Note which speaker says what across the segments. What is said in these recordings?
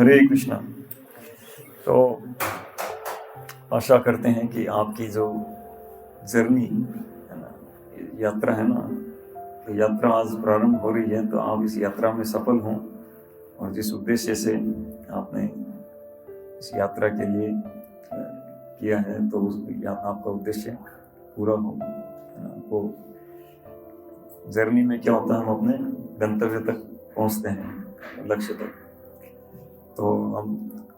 Speaker 1: हरे कृष्णा। तो आशा करते हैं कि आपकी जो जर्नी है ना, यात्रा है ना, तो यात्रा आज प्रारंभ हो रही है, तो आप इस यात्रा में सफल हों और जिस उद्देश्य से आपने इस यात्रा के लिए किया है तो उस आपका उद्देश्य पूरा हो। वो जर्नी में क्या होता है, हम अपने गंतव्य तक पहुंचते हैं, लक्ष्य तक। तो हम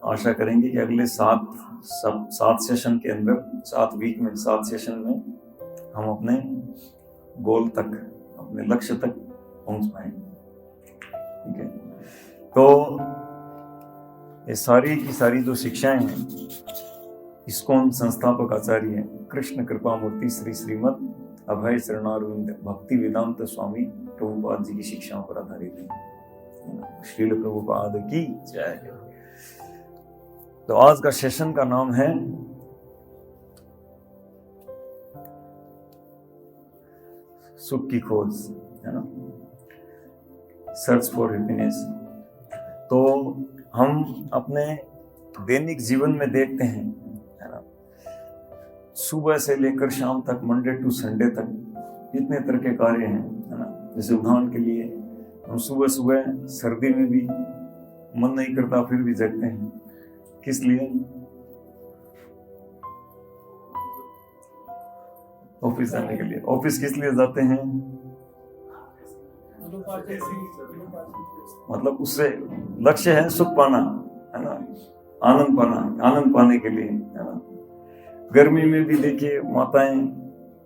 Speaker 1: आशा करेंगे कि अगले 7 सेशन के अंदर, 7 वीक में, 7 सेशन में हम अपने गोल तक, अपने लक्ष्य तक पहुंच पाएंगे। ठीक है। तो ये सारी की सारी जो शिक्षाएं हैं, इस्कॉन संस्थापक आचार्य कृष्ण कृपा मूर्ति श्री श्रीमद अभय शरणारविंद भक्ति वेदांत स्वामी प्रभुपाद जी की शिक्षाओं पर आधारित है। श्रील प्रभुपाद की जय। तो आज का सेशन का नाम है सुख की खोज, है ना, सर्च फॉर हैप्पीनेस। तो हम अपने दैनिक जीवन में देखते हैं, है ना, सुबह से लेकर शाम तक, मंडे टू संडे तक इतने तरह के कार्य हैं, है ना। जैसे उदाहरण के लिए हम सुबह सुबह सर्दी में भी मन नहीं करता फिर भी जगते हैं। किस लिए? ऑफिस जाने के लिए। ऑफिस किस लिए जाते हैं? मतलब उससे लक्ष्य है सुख पाना, है ना, आनंद पाना, आनंद पाने के लिए, है ना। गर्मी में भी देखिए माताएं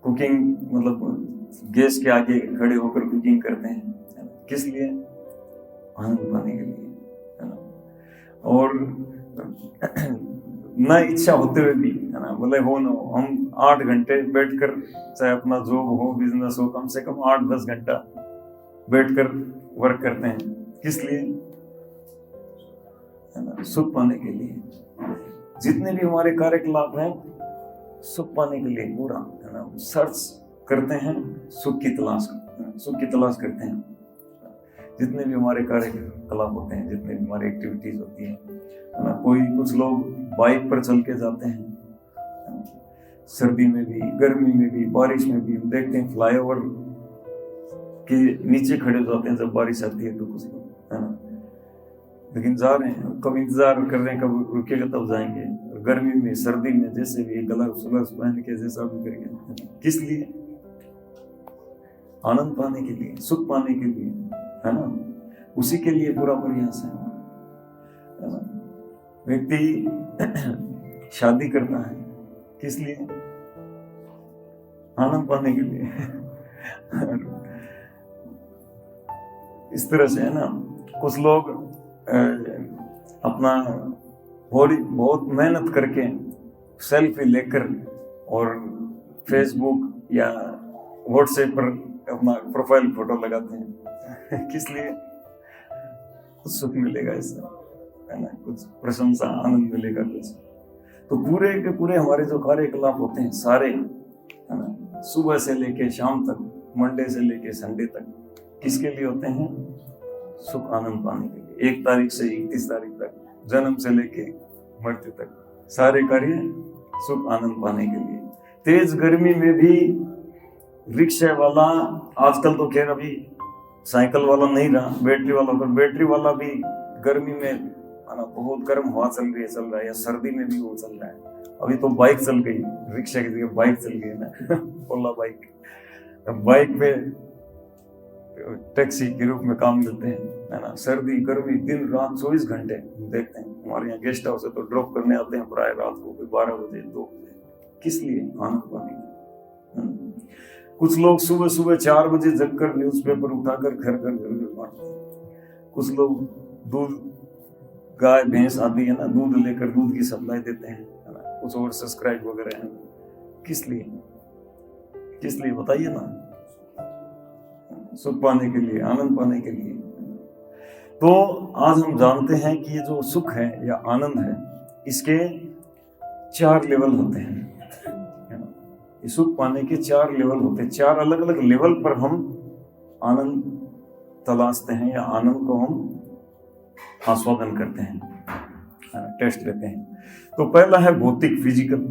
Speaker 1: कुकिंग, मतलब गैस के आगे खड़े होकर कुकिंग करते हैं, किस लिए? आनंद पाने के लिए, है ना। और न इच्छा होते हुए भी, है ना, भले हो न हो, हम 8 घंटे बैठकर, चाहे अपना जॉब हो, बिजनेस हो, कम से कम 8-10 घंटा बैठकर वर्क करते हैं। किस लिए? है ना, सुख पाने के लिए। जितने भी हमारे कार्यकलाप हैं सुख पाने के लिए पूरा, है ना, सर्च करते हैं, सुख की तलाश करते हैं। जितने भी हमारे कार्यकलाप होते हैं, जितने भी हमारी एक्टिविटीज होती हैं, है ना। कुछ लोग बाइक पर चल के जाते हैं, सर्दी में भी, गर्मी में भी, बारिश में भी। हम देखते हैं फ्लाईओवर के नीचे खड़े हो जाते हैं जब बारिश आती है, तो कुछ लोग, है ना, लेकिन जा रहे हैं, कब इंतजार कर रहे हैं कब रुकेगा तब जाएंगे। गर्मी में, सर्दी में, जैसे भी ग्लव्स पहन के, जैसा भी करके। किस लिए? आनंद पाने के लिए, सुख पाने के लिए, है ना। उसी के लिए पूरा प्रयास है ना। व्यक्ति शादी करता है किस लिए? आनंद पाने के लिए। इस तरह से, है ना। कुछ लोग अपना बहुत मेहनत करके सेल्फी लेकर और फेसबुक या व्हाट्सएप पर अपना प्रोफाइल फोटो लगाते हैं। किस लिए? कुछ सुख मिलेगा इससे, है ना, कुछ प्रशंसा, आनंद मिलेगा कुछ। तो पूरे के पूरे हमारे जो कार्यकलाप होते हैं सारे, है ना, सुबह से लेके शाम तक, मंडे से लेके संडे तक, किसके लिए होते हैं? सुख आनंद पाने के लिए। 1 तारीख से 31 तारीख तक, जन्म से लेके मृत्यु तक, सारे कार्य सुख आनंद पाने के लिए। तेज गर्मी में भी रिक्शा वाला, आजकल तो खैर अभी साइकिल वाला नहीं रहा, बैटरी वाला, पर बैटरी वाला भी गर्मी में, है ना, बहुत गर्म हवा चल रहा है, या सर्दी में भी वो चल रहा है। अभी तो बाइक चल गई, रिक्शा की जगह बाइक चल गई ना। ओला बाइक पे टैक्सी के रूप में काम लेते हैं, है ना। सर्दी गर्मी दिन रात 24 घंटे देखते हैं। हमारे यहाँ गेस्ट हाउस है तो ड्रॉप करने आते हैं प्राय रात को 12 बजे, 2 बजे। किस लिए? आनंद पाने के। कुछ लोग सुबह सुबह 4 बजे जगकर न्यूज़पेपर उठाकर घर बांटते हैं। कुछ लोग दूध, गाय भैंस आदि, है ना, दूध लेकर दूध की सप्लाई देते हैं, है ना। कुछ और सब्सक्राइब वगैरह है। किस लिए? बताइए ना। सुख पाने के लिए, आनंद पाने के लिए। तो आज हम जानते हैं कि ये जो सुख है या आनंद है, इसके 4 लेवल होते हैं, है ना। ये सुख पाने के 4 लेवल होते हैं। 4 अलग अलग लेवल पर हम आनंद तलाशते हैं या आनंद को हम आस्वादन करते हैं। टेस्ट लेते हैं। तो पहला है भौतिक, फिजिकल,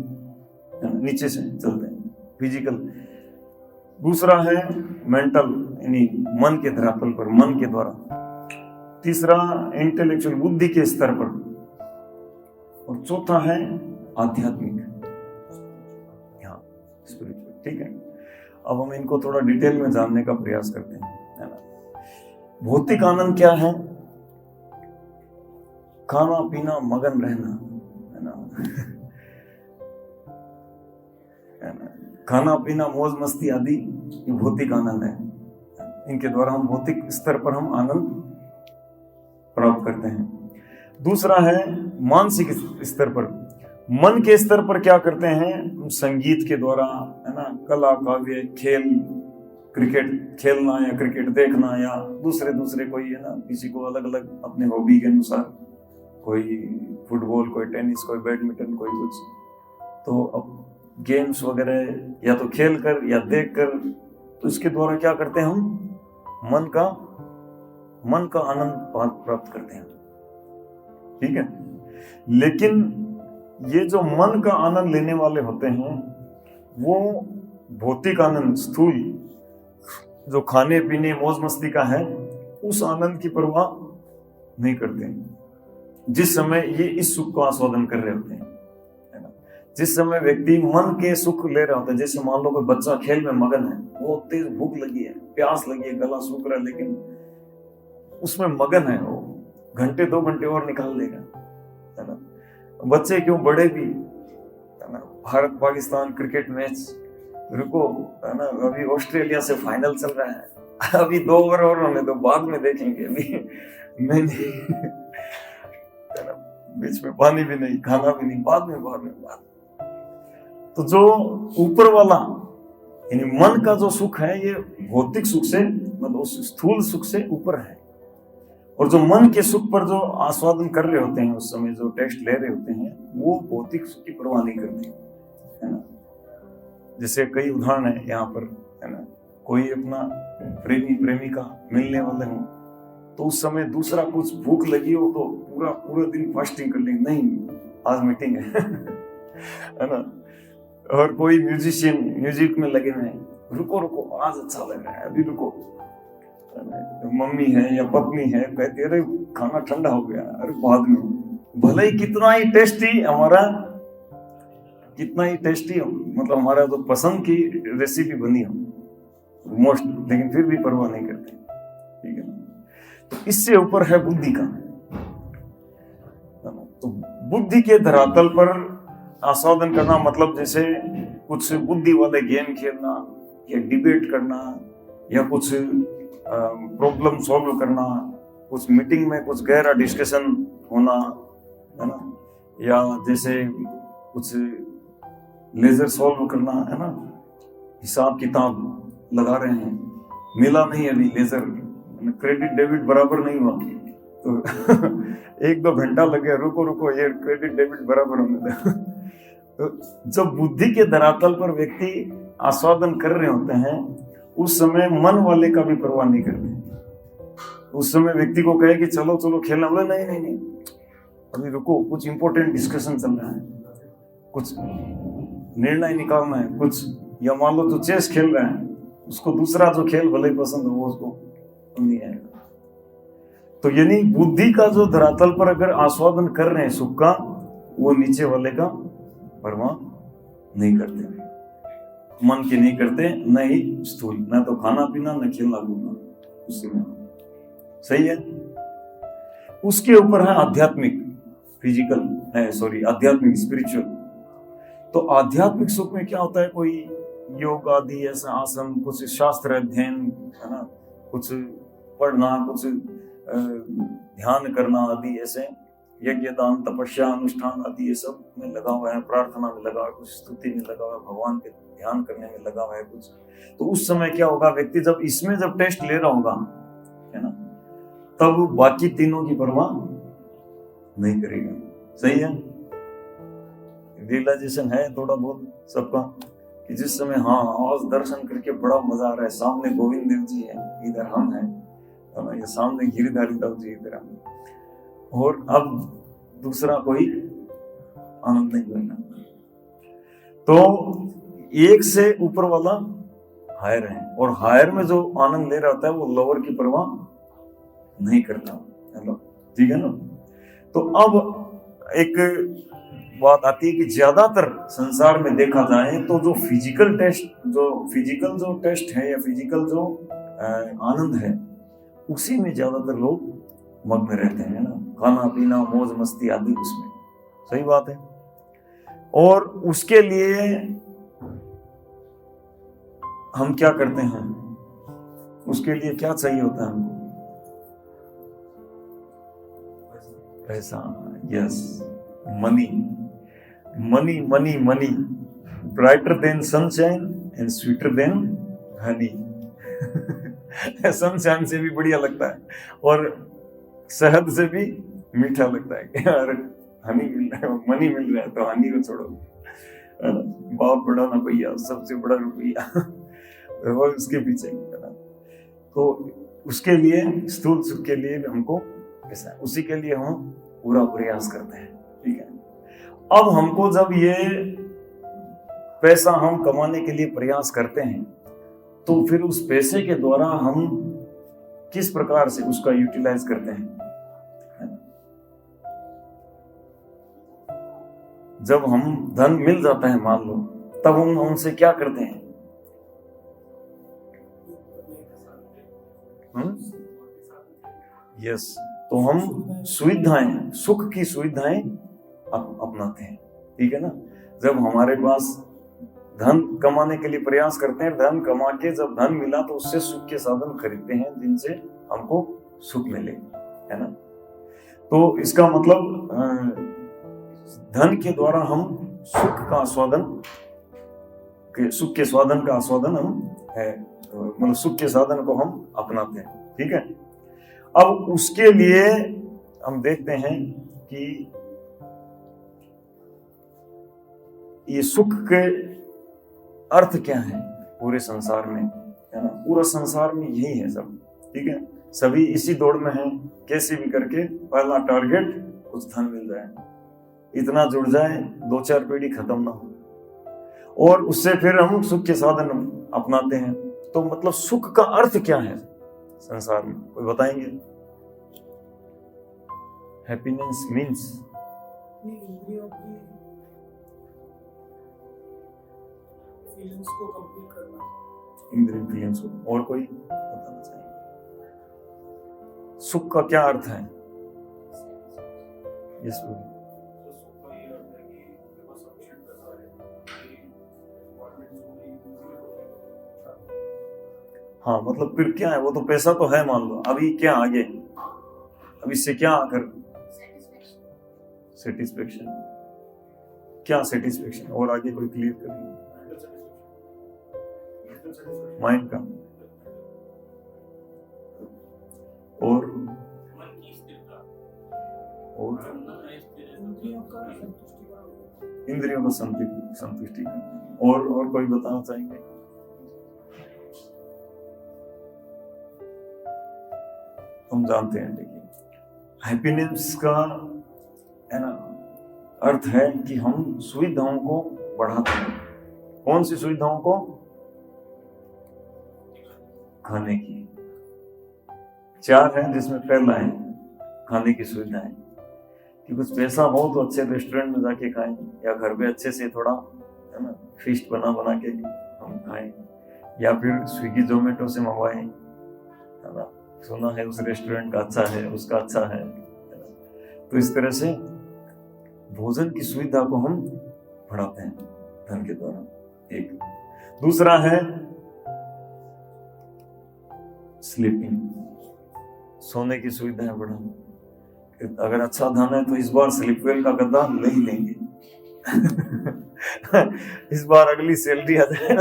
Speaker 1: नीचे से चलते हैं, फिजिकल। दूसरा है मेंटल, यानी मन के धरातल पर, मन के द्वारा। तीसरा इंटेलेक्चुअल, बुद्धि के स्तर पर। और चौथा है आध्यात्मिक, स्पिरिचुअल। ठीक है, अब हम इनको थोड़ा डिटेल में जानने का प्रयास करते हैं, है ना। भौतिक आनंद क्या है? खाना पीना, मगन रहना, है ना, है ना, खाना पीना, मौज मस्ती आदि, ये भौतिक आनंद है। इनके द्वारा हम भौतिक स्तर पर हम आनंद प्राप्त करते हैं। दूसरा है मानसिक स्तर पर, मन के स्तर पर क्या करते हैं? संगीत के द्वारा, है ना, कला, काव्य, खेल, क्रिकेट खेलना या क्रिकेट देखना, या दूसरे कोई, है ना, किसी को अलग अलग अपने हॉबी के अनुसार, कोई फुटबॉल, कोई टेनिस, कोई बैडमिंटन, कोई कुछ। तो अब गेम्स वगैरह या तो खेल कर या देख कर, तो इसके द्वारा क्या करते हैं? हम मन का आनंद प्राप्त करते हैं। ठीक है, लेकिन ये जो मन का आनंद लेने वाले होते हैं, वो भौतिक आनंद, स्थूल, जो खाने पीने मौज मस्ती का है, उस आनंद की परवाह नहीं करते हैं। जिस समय ये इस सुख को आस्वादन कर रहे होते हैं, है ना, जिस समय व्यक्ति मन के सुख ले रहा होता है, जैसे मान लो कोई बच्चा खेल में मगन है, वो तेज भूख लगी है, प्यास लगी है, गला सूख रहा है, लेकिन उसमें मगन है, वो घंटे 2 घंटे और निकाल देगा, है ना। बच्चे क्यों, बड़े भी, है ना। भारत पाकिस्तान क्रिकेट मैच, रुको, है ना, अभी ऑस्ट्रेलिया से फाइनल चल रहा है, अभी 2 ओवर और होने दो, बाद में देखेंगे, अभी नहीं, है ना, बीच में पानी भी नहीं, खाना भी नहीं, बाद में। तो जो ऊपर वाला, यानी मन का जो सुख है, ये भौतिक सुख से, मतलब उस स्थूल सुख से ऊपर है। और जो मन के सुख पर जो आस्वादन कर रहे होते हैं, उस समय जो टेस्ट ले रहे होते हैं, वो भौतिक सुख की परवाह नहीं करते, है ना। जैसे कई उदाहरण है यहाँ पर, है ना। कोई अपना प्रेमिका मिलने वाले हो, तो उस समय दूसरा कुछ भूख लगी हो तो पूरा दिन फास्टिंग कर लेंगे, नहीं आज मीटिंग है ना। और कोई म्यूजिशियन म्यूजिक में लगे हुए हैं, रुको आज अच्छा लग रहा है, अभी रुको। मम्मी है या पत्नी है, कहती है अरे खाना ठंडा हो गया, अरे बाद में, भले ही कितना ही टेस्टी हो, मतलब हमारा जो पसंद की रेसिपी बनी हो मोस्ट, लेकिन फिर भी परवाह नहीं करते। ठीक है, तो इससे ऊपर है बुद्धि का। तो बुद्धि के धरातल पर आस्वादन करना, मतलब जैसे कुछ बुद्धि वाले गेम खेलना, या डिबेट करना, या कुछ प्रॉब्लम सॉल्व करना, कुछ मीटिंग में कुछ गहरा डिस्कशन होना, है ना, या जैसे कुछ लेजर सॉल्व करना, है ना, हिसाब किताब लगा रहे हैं, मिला नहीं अभी लेजर, क्रेडिट डेबिट बराबर नहीं हुआ, तो 1-2 घंटा लगे, रुको ये क्रेडिट डेबिट बराबर होने दे। तो जब बुद्धि के धरातल पर व्यक्ति आस्वादन कर रहे होते हैं, उस समय मन वाले का भी परवाह नहीं करते। उस समय व्यक्ति को कहे कि चलो खेलना, बोले नहीं, अभी रुको, कुछ इंपॉर्टेंट डिस्कशन चल रहा है, कुछ निर्णय निकालना है कुछ, या मान लो तो चेस खेल रहा है, उसको दूसरा जो खेल भले ही पसंद हो, वो उसको नहीं आएगा। तो यानी बुद्धि का जो धरातल पर अगर आस्वादन कर रहे हैं सुख का, वो नीचे वाले का परवाह नहीं करते, मन के नहीं करते, न ही स्थूल, न तो खाना पीना, न खेलना कूदना, उससे सही है। उसके ऊपर है आध्यात्मिक, आध्यात्मिक स्पिरिचुअल। तो आध्यात्मिक सुख में क्या होता है? कोई योग आदि ऐसा आसन, कुछ शास्त्र अध्ययन, है ना, कुछ पढ़ना, कुछ ध्यान करना आदि, ऐसे यज्ञ दान तपस्या अनुष्ठान आदि ये सब में लगा हुआ है, प्रार्थना में लगा हुआ है, कुछ स्तुति में लगा हुआ है, भगवान के ध्यान करने में लगा हुआ है कुछ। तो उस समय क्या होगा, व्यक्ति जब इसमें जब टेस्ट ले रहा होगा, है ना, तब बाकी तीनों की परवाह नहीं करेगा। सही है, रियलाइजेशन है थोड़ा बहुत सबका, कि जिस समय हाँ आज दर्शन करके बड़ा मजा आ रहा है, सामने गोविंद देव जी है, इधर हम हैं, ये सामने गिरिधारी दाऊ जी इधर हम, और अब दूसरा कोई आनंद नहीं मिलना। तो एक से ऊपर वाला हायर है, और हायर में जो आनंद ले रहा होता है वो लोअर की परवाह नहीं करता। हेलो, ठीक है ना। तो अब एक बात आती है कि ज्यादातर संसार में देखा जाए तो जो फिजिकल जो टेस्ट है या फिजिकल जो आनंद है, उसी में ज्यादातर लोग मग्न रहते हैं ना, खाना पीना मौज मस्ती आदि उसमें। सही बात है। और उसके लिए हम क्या करते हैं, उसके लिए क्या चाहिए होता है हमको? पैसा। Yes, money money money money, brighter then sunshine and sweeter than Honey. Sunshine से भी बढ़िया लगता है और शहद से भी मीठा लगता है कि यार हनी मिल रहा है, मनी मिल रहा है, तो हनी को छोड़ो। बाप बड़ा ना भैया, सबसे बड़ा रुपया, वो उसके पीछे। तो उसके लिए, स्थूल सुख के लिए हमको पैसा है, उसी के लिए हम पूरा प्रयास करते हैं। ठीक है। अब हमको जब ये पैसा हम कमाने के लिए प्रयास करते हैं, तो फिर उस पैसे के द्वारा हम किस प्रकार से उसका यूटिलाइज करते हैं। जब हम धन मिल जाता है मान लो, तब हम उनसे क्या करते हैं? यस, तो हम सुविधाएं, सुख की सुविधाएं अपनाते हैं। ठीक है ना। जब हमारे पास धन कमाने के लिए प्रयास करते हैं, धन कमा के जब धन मिला तो उससे सुख के साधन खरीदते हैं जिनसे हमको सुख मिले, है ना। तो इसका मतलब धन के द्वारा हम सुख का आस्वादन, सुख के स्वादन का आस्वादन हम है, मतलब सुख के साधन को हम अपनाते हैं। ठीक है। अब उसके लिए हम देखते हैं कि ये सुख के अर्थ क्या है पूरे संसार में, है ना। पूरा संसार में यही है सब। ठीक है। सभी इसी दौड़ में हैं, कैसे भी करके पहला टारगेट कुछ धन मिल जाए, इतना जुड़ जाए 2-4 पीढ़ी खत्म ना हो, और उससे फिर हम सुख के साधन अपनाते हैं। तो मतलब सुख का अर्थ क्या है संसार में, कोई बताएंगे? हैप्पीनेस मीन्स
Speaker 2: फीलिंग्स को कंप्लीट करना,
Speaker 1: इंद्रिय फीलिंग्स को। और कोई बताना चाहिए? सुख का क्या अर्थ है? यस, हाँ, मतलब फिर क्या है? वो तो पैसा तो है मान लो, अभी क्या आगे, अब इससे क्या आकर सेटिस्फेक्शन, क्या सेटिस्फेक्शन? और आगे कोई क्लियर करेंगे? माइंड का, और इंद्रियों को संतुष्टि करना। और कोई बताना चाहेंगे? हम जानते हैं, देखिए हैप्पीनेस का है ना अर्थ है कि हम सुविधाओं को बढ़ाते हैं। कौन सी सुविधाओं को? खाने की 4 है, जिसमें पहला है खाने की सुविधाएं, कि कुछ पैसा हो तो अच्छे रेस्टोरेंट में जाके खाएं, या घर पे अच्छे से थोड़ा है ना फीस्ट बना के हम खाएं, या फिर स्विगी जोमेटो से मंगवाएं, है ना। सुना है उस रेस्टोरेंट का अच्छा है, उसका अच्छा है ना। तो इस तरह से भोजन की सुविधा को हम बढ़ाते हैं धन के द्वारा। एक दूसरा है स्लीपिंग, सोने की सुविधाएं बढ़ाना। अगर अच्छा धन है तो इस बार स्लीपवेल का गद्दा ले ही लेंगे। इस बार अगली सैलरी आ जाए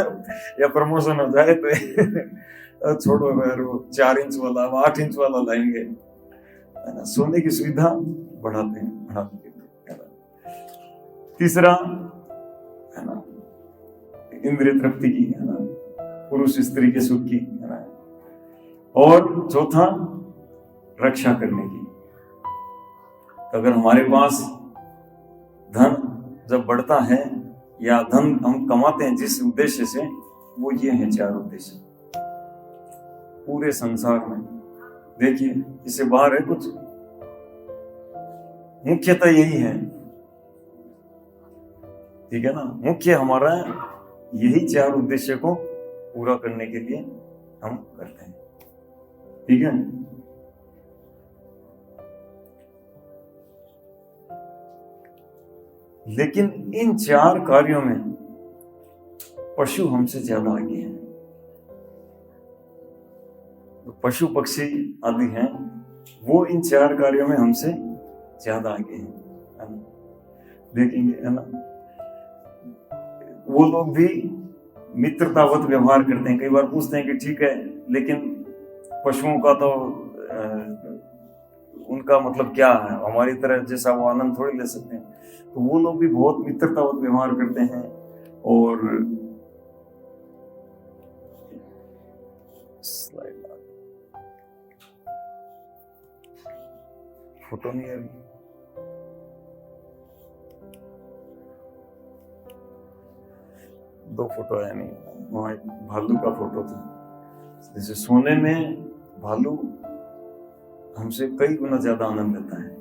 Speaker 1: या प्रमोशन हो जाए तो छोड़ो यार, वो 4 इंच वाला 8 इंच वाला लाएंगे, है ना। सोने की सुविधा बढ़ाते हैं। तीसरा है ना इंद्रिय तृप्ति की, है ना, पुरुष स्त्री के सुख की, है ना। और चौथा रक्षा करने की। अगर हमारे पास धन जब बढ़ता है या धन हम कमाते हैं जिस उद्देश्य से, वो ये है 4 उद्देश्य पूरे संसार में। देखिए इससे बाहर है कुछ, मुख्यतः यही है, ठीक है ना। मुख्य हमारा यही 4 उद्देश्य को पूरा करने के लिए हम करते हैं, ठीक है। लेकिन इन 4 कार्यों में पशु हमसे ज्यादा आगे हैं। तो पशु पक्षी आदि हैं, वो इन 4 कार्यों में हमसे ज्यादा आगे हैं, है ना? देखेंगे, है ना, वो लोग भी मित्रतावत व्यवहार करते हैं। कई बार पूछते हैं कि ठीक है, लेकिन पशुओं का तो उनका मतलब क्या है, हमारी तरह जैसा वो आनंद थोड़ी ले सकते हैं। तो वो लोग भी बहुत मित्रतावत व्यवहार करते हैं। और स्लाइड फोटो नहीं है, दो फोटो है नहीं, वहां एक भालू का फोटो था। जैसे सोने में भालू हमसे कई गुना ज्यादा आनंद लेता है।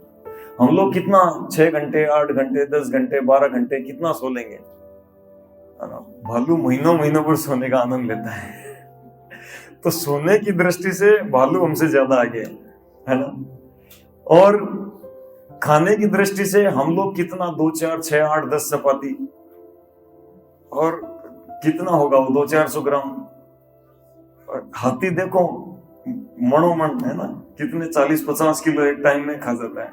Speaker 1: हम लोग कितना 6 घंटे 8 घंटे 10 घंटे 12 घंटे कितना सो लेंगे, भालू महीनों महीनों पर सोने का आनंद लेता है। तो सोने की दृष्टि से भालू हमसे ज्यादा आगे है ना। और खाने की दृष्टि से हम लोग कितना 2 4 6 8 10 चपाती, और कितना होगा वो 200-400 ग्राम। हाथी देखो मनोमन, है ना, कितने 40-50 किलो एक टाइम में खा जाता है।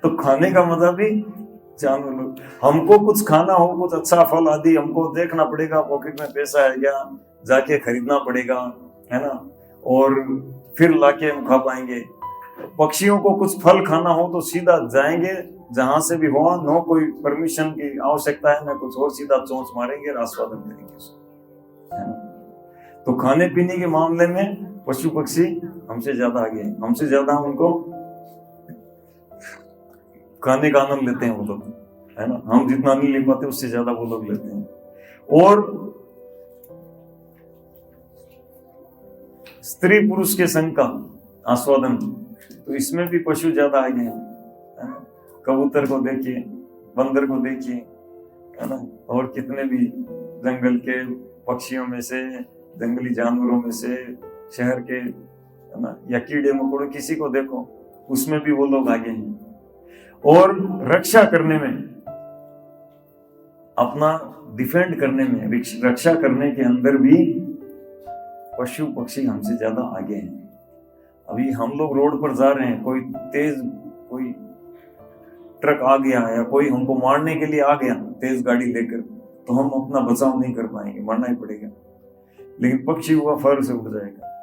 Speaker 1: तो खाने का मजा भी जानवर लोग। हमको कुछ खाना हो, कुछ अच्छा फल आदि, हमको देखना पड़ेगा पॉकेट में पैसा है क्या, जाके खरीदना पड़ेगा, है ना, और फिर लाके हम खा पाएंगे। पक्षियों को कुछ फल खाना हो तो सीधा जाएंगे जहां से भी हो, नो कोई परमिशन की आवश्यकता है ना कुछ, और सीधा चोंच मारेंगे और आस्वादन करेंगे, है ना। तो खाने पीने के मामले में पशु पक्षी हमसे ज्यादा आगे हैं, हमसे ज्यादा उनको खाने का आनंद लेते हैं वो लोग, है ना। हम जितना नहीं ले पाते उससे ज्यादा वो लोग लेते हैं। और स्त्री पुरुष के संग का आस्वादन, तो इसमें भी पशु ज्यादा आगे हैं, है ना। कबूतर को देखिए, बंदर को देखिए, है ना, और कितने भी जंगल के पक्षियों में से, जंगली जानवरों में से, शहर के, है ना, या कीड़े मकोड़े, किसी को देखो, उसमें भी वो लोग आगे हैं। और रक्षा करने में, अपना डिफेंड करने में, रक्षा करने के अंदर भी पशु पक्षी हमसे ज्यादा आगे हैं। अभी हम लोग रोड पर जा रहे हैं, कोई तेज कोई ट्रक आ गया या कोई हमको मारने के लिए आ गया तेज गाड़ी लेकर, तो हम अपना बचाव नहीं कर पाएंगे, मरना ही पड़ेगा। लेकिन पक्षी हुआ फर से उड़ जाएगा।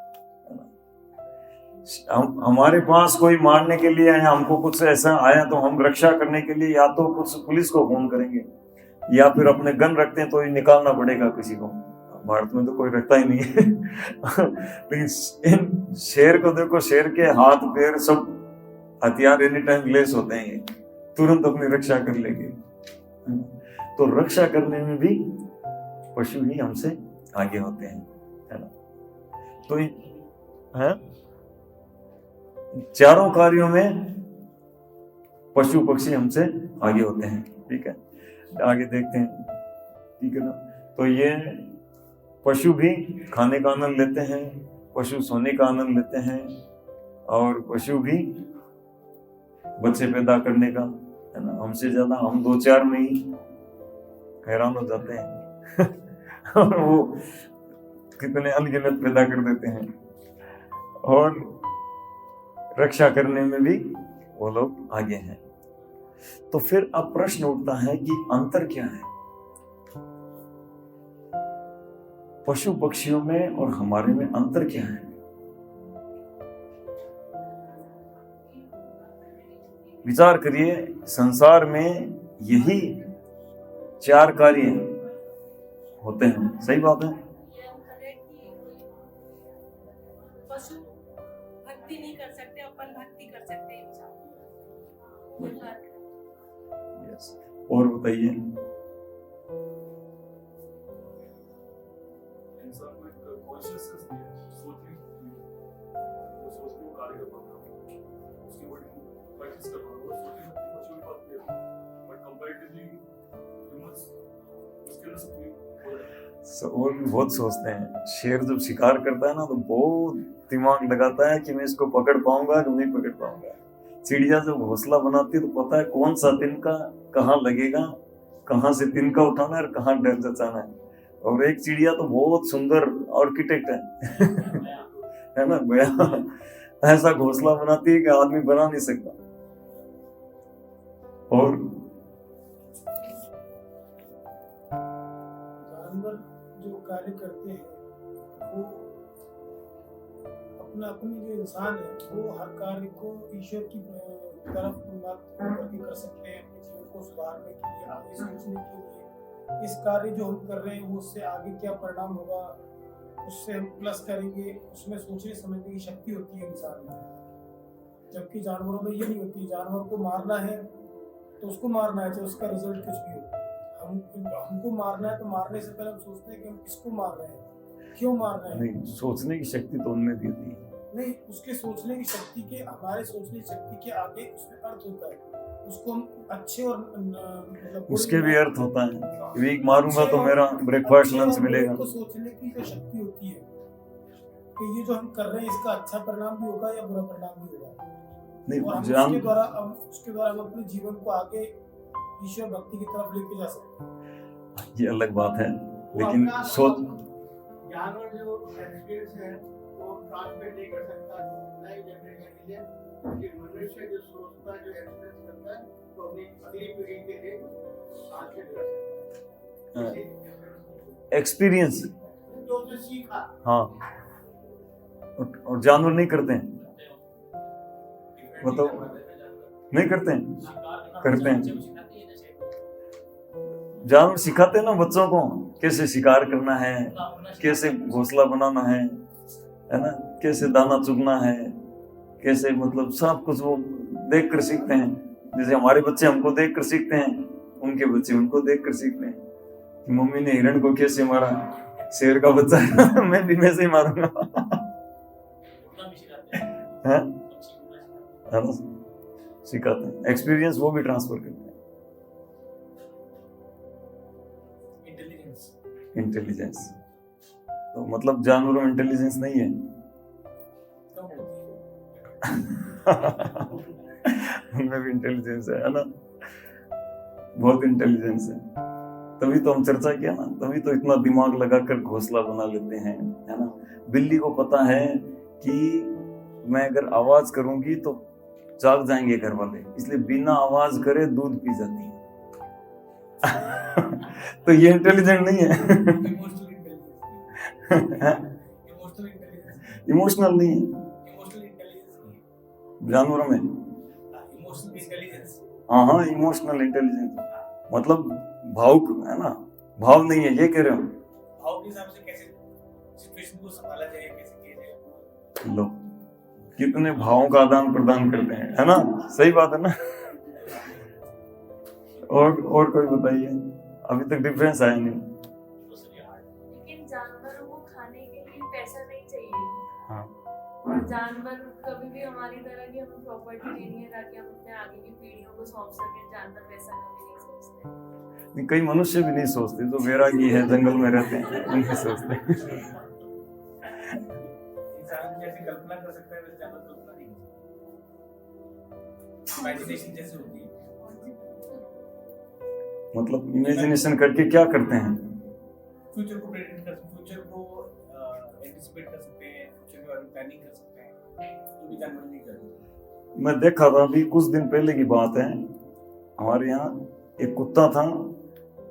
Speaker 1: हमारे पास कोई मारने के लिए आया, हमको कुछ ऐसा आया, तो हम रक्षा करने के लिए या तो कुछ पुलिस को फोन करेंगे, या फिर अपने गन रखते हैं तो ये निकालना पड़ेगा किसी को। भारत में तो कोई रखता ही नहीं है। लेकिन शेर को देखो, शेर के हाथ पैर सब हथियार एनी टाइम लेस होते हैं, तुरंत अपनी रक्षा कर लेंगे। तो रक्षा करने में भी पशु ही हमसे आगे होते हैं, है ना। तो है चारों कार्यों में पशु पक्षी हमसे आगे होते हैं, ठीक है। आगे देखते हैं, ठीक है ना। तो ये पशु भी खाने का आनंद लेते हैं, पशु सोने का आनंद लेते हैं, और पशु भी बच्चे पैदा करने का, है ना, हमसे ज्यादा। हम 2-4 में ही हैरान हो जाते हैं। और वो कितने अनगिनत पैदा कर देते हैं। और रक्षा करने में भी वो लोग आगे हैं। तो फिर अब प्रश्न उठता है कि अंतर क्या है पशु पक्षियों में और हमारे में, अंतर क्या है? विचार करिए, संसार में यही 4 कार्य होते हैं, सही बात है।
Speaker 3: पशु भक्ति नहीं कर सकते, अपन भक्ति कर सकते हैं।
Speaker 1: यस, और बताइए।
Speaker 2: इंसान को एक कॉन्शियसनेस दी है, सोचने की, वो सोचने को कार्य कर पाता है, उसकी बॉडी प्रैक्टिस कर पाता है, वो सोचने की मचूर पाती है, बट कंपैरेटिवली ह्यूमंस उसके अंदर सब हो जाता है।
Speaker 1: और भी बहुत सोचते हैं। शेर जब शिकार करता है ना तो बहुत दिमाग लगाता है कि मैं इसको पकड़ पाऊंगा कि नहीं पकड़ पाऊंगा। चिड़िया जब घोंसला बनाती है तो पता है कौन सा तिनका कहाँ लगेगा, कहाँ से तिनका उठाना है और कहाँ डर जचाना है। और एक चिड़िया तो बहुत सुंदर आर्किटेक्ट है है ना, बया ऐसा घोंसला बनाती है कि आदमी बना नहीं सकता। और
Speaker 2: जानवर जो कार्य करते हैं वो अपना अपनी जो इंसान है वो हर कार्य को ईश्वर की तरफ बात करके कर सकते हैं, अपने जीवन को सुधारने के लिए, आगे सोचने के लिए। इस कार्य जो हम कर रहे हैं वो उससे आगे क्या परिणाम होगा उससे हम प्लस करेंगे, उसमें सोचने समझने की शक्ति होती है इंसान में। जबकि जानवरों में ये नहीं होती। जानवर को मारना है तो उसको मारना है, चाहे उसका रिजल्ट कुछ भी हो। हमको मारना है तो मारने से पहले हम सोचते हैं कि हम किसको मार रहे हैं, क्यों मार रहे हैं।
Speaker 1: नहीं, सोचने की शक्ति तो उनमें भी होती है।
Speaker 2: नहीं, उसके सोचने की शक्ति के, हमारे सोचने की शक्ति के आगे उसमें अर्थ होता है। उसको हम अच्छे और मतलब
Speaker 1: उसके भी अर्थ होता है। वीक मारूंगा तो मेरा ब्रेकफास्ट लंच मिलेगा।
Speaker 2: को सोचने की जो शक्ति होती है कि ये जो हम कर रहे हैं इसका अच्छा परिणाम भी होगा या बुरा परिणाम भी होगा।
Speaker 1: नहीं,
Speaker 2: और हम
Speaker 1: जान
Speaker 2: उसके द्वारा हम अपने जीवन को आगे ईश्वर भक्ति की तरफ लेके जा सकते हैं।
Speaker 1: ये अलग बात है, लेकिन सोच
Speaker 3: जानवर जो एक्सपीरियंस है वो ट्रांसमिट नहीं कर सकता नई जनरेशन के लिए, लेकिन मनुष्य जो सोचता है, जो एक्सपीरियंस करता है, तो अपनी अगली पीढ़ी के लिए ट्रांसमिट कर सकता है।
Speaker 1: एक्सपीरियंस,
Speaker 3: जो जो सीखा।
Speaker 1: हाँ, और जानवर नहीं करते हैं, बताओ, नहीं करते हैं? करते हैं। जानवर सिखाते हैं ना बच्चों को कैसे शिकार करना है, कैसे घोंसला बनाना है ना, कैसे दाना चुगना है, कैसे मतलब सब कुछ वो देख कर सीखते हैं। जैसे हमारे बच्चे हमको देख कर सीखते हैं, उनके बच्चे उनको देख कर सीखते हैं कि मम्मी ने हिरण को कैसे मारा, शेर का बच्चा मैं भी वैसे ही मारूंगा है ना, सिखाते हैं। एक्सपीरियंस वो भी ट्रांसफर करते हैं। इंटेलिजेंस तो मतलब जानवरों में इंटेलिजेंस नहीं है उनमें भी इंटेलिजेंस है ना, बहुत इंटेलिजेंस है। तभी तो हम चर्चा किया ना, तभी तो इतना दिमाग लगाकर घोंसला बना लेते हैं, है ना। बिल्ली को पता है कि मैं अगर आवाज करूंगी तो जाग जाएंगे घर वाले, इसलिए बिना आवाज करे दूध पी जाती है तो ये इंटेलिजेंट नहीं है इमोशनल नहीं है जानवरों में। हाँ, इमोशनल इंटेलिजेंस मतलब भावुक है ना, भाव नहीं है, ये कह रहे हो।
Speaker 2: भाव के हिसाब से कैसे सिचुएशन को संभाला जाए, कैसे किया जाए।
Speaker 1: लो, कितने भावों का आदान प्रदान करते हैं, है ना, सही बात है ना। और कोई बताइए, अभी तक डिफरेंस आया नहीं।
Speaker 4: लेकिन जानवरों को खाने के लिए पैसा नहीं चाहिए।
Speaker 1: हाँ,
Speaker 4: और जानवर कभी भी हमारी तरह की हमें प्रॉपर्टी लेनी है ताकि हम अपने आगे की पीढ़ियों को सौंप सकें, जानवर वैसा कभी नहीं सोचते।
Speaker 1: कई मनुष्य भी नहीं सोचते, जो वैरागी है, जंगल में रहते हैं, नहीं सोचते।
Speaker 2: इंसान जैसे कल्पना कर सकता है वैसे जानवर कल्पना नहीं कर सकता। इमेजिनेशन जैसे होती है।
Speaker 1: मतलब इमेजिनेशन करके क्या करते हैं?
Speaker 2: फ्यूचर को प्रेडिक्ट कर, फ्यूचर को एंटिसिपेट कर सकते हैं, फ्यूचर के बारे में प्लानिंग कर सकते हैं, जो भी जानवर नहीं करते।
Speaker 1: मैं देखा था, अभी कुछ दिन पहले की बात है, हमारे यहाँ एक कुत्ता था,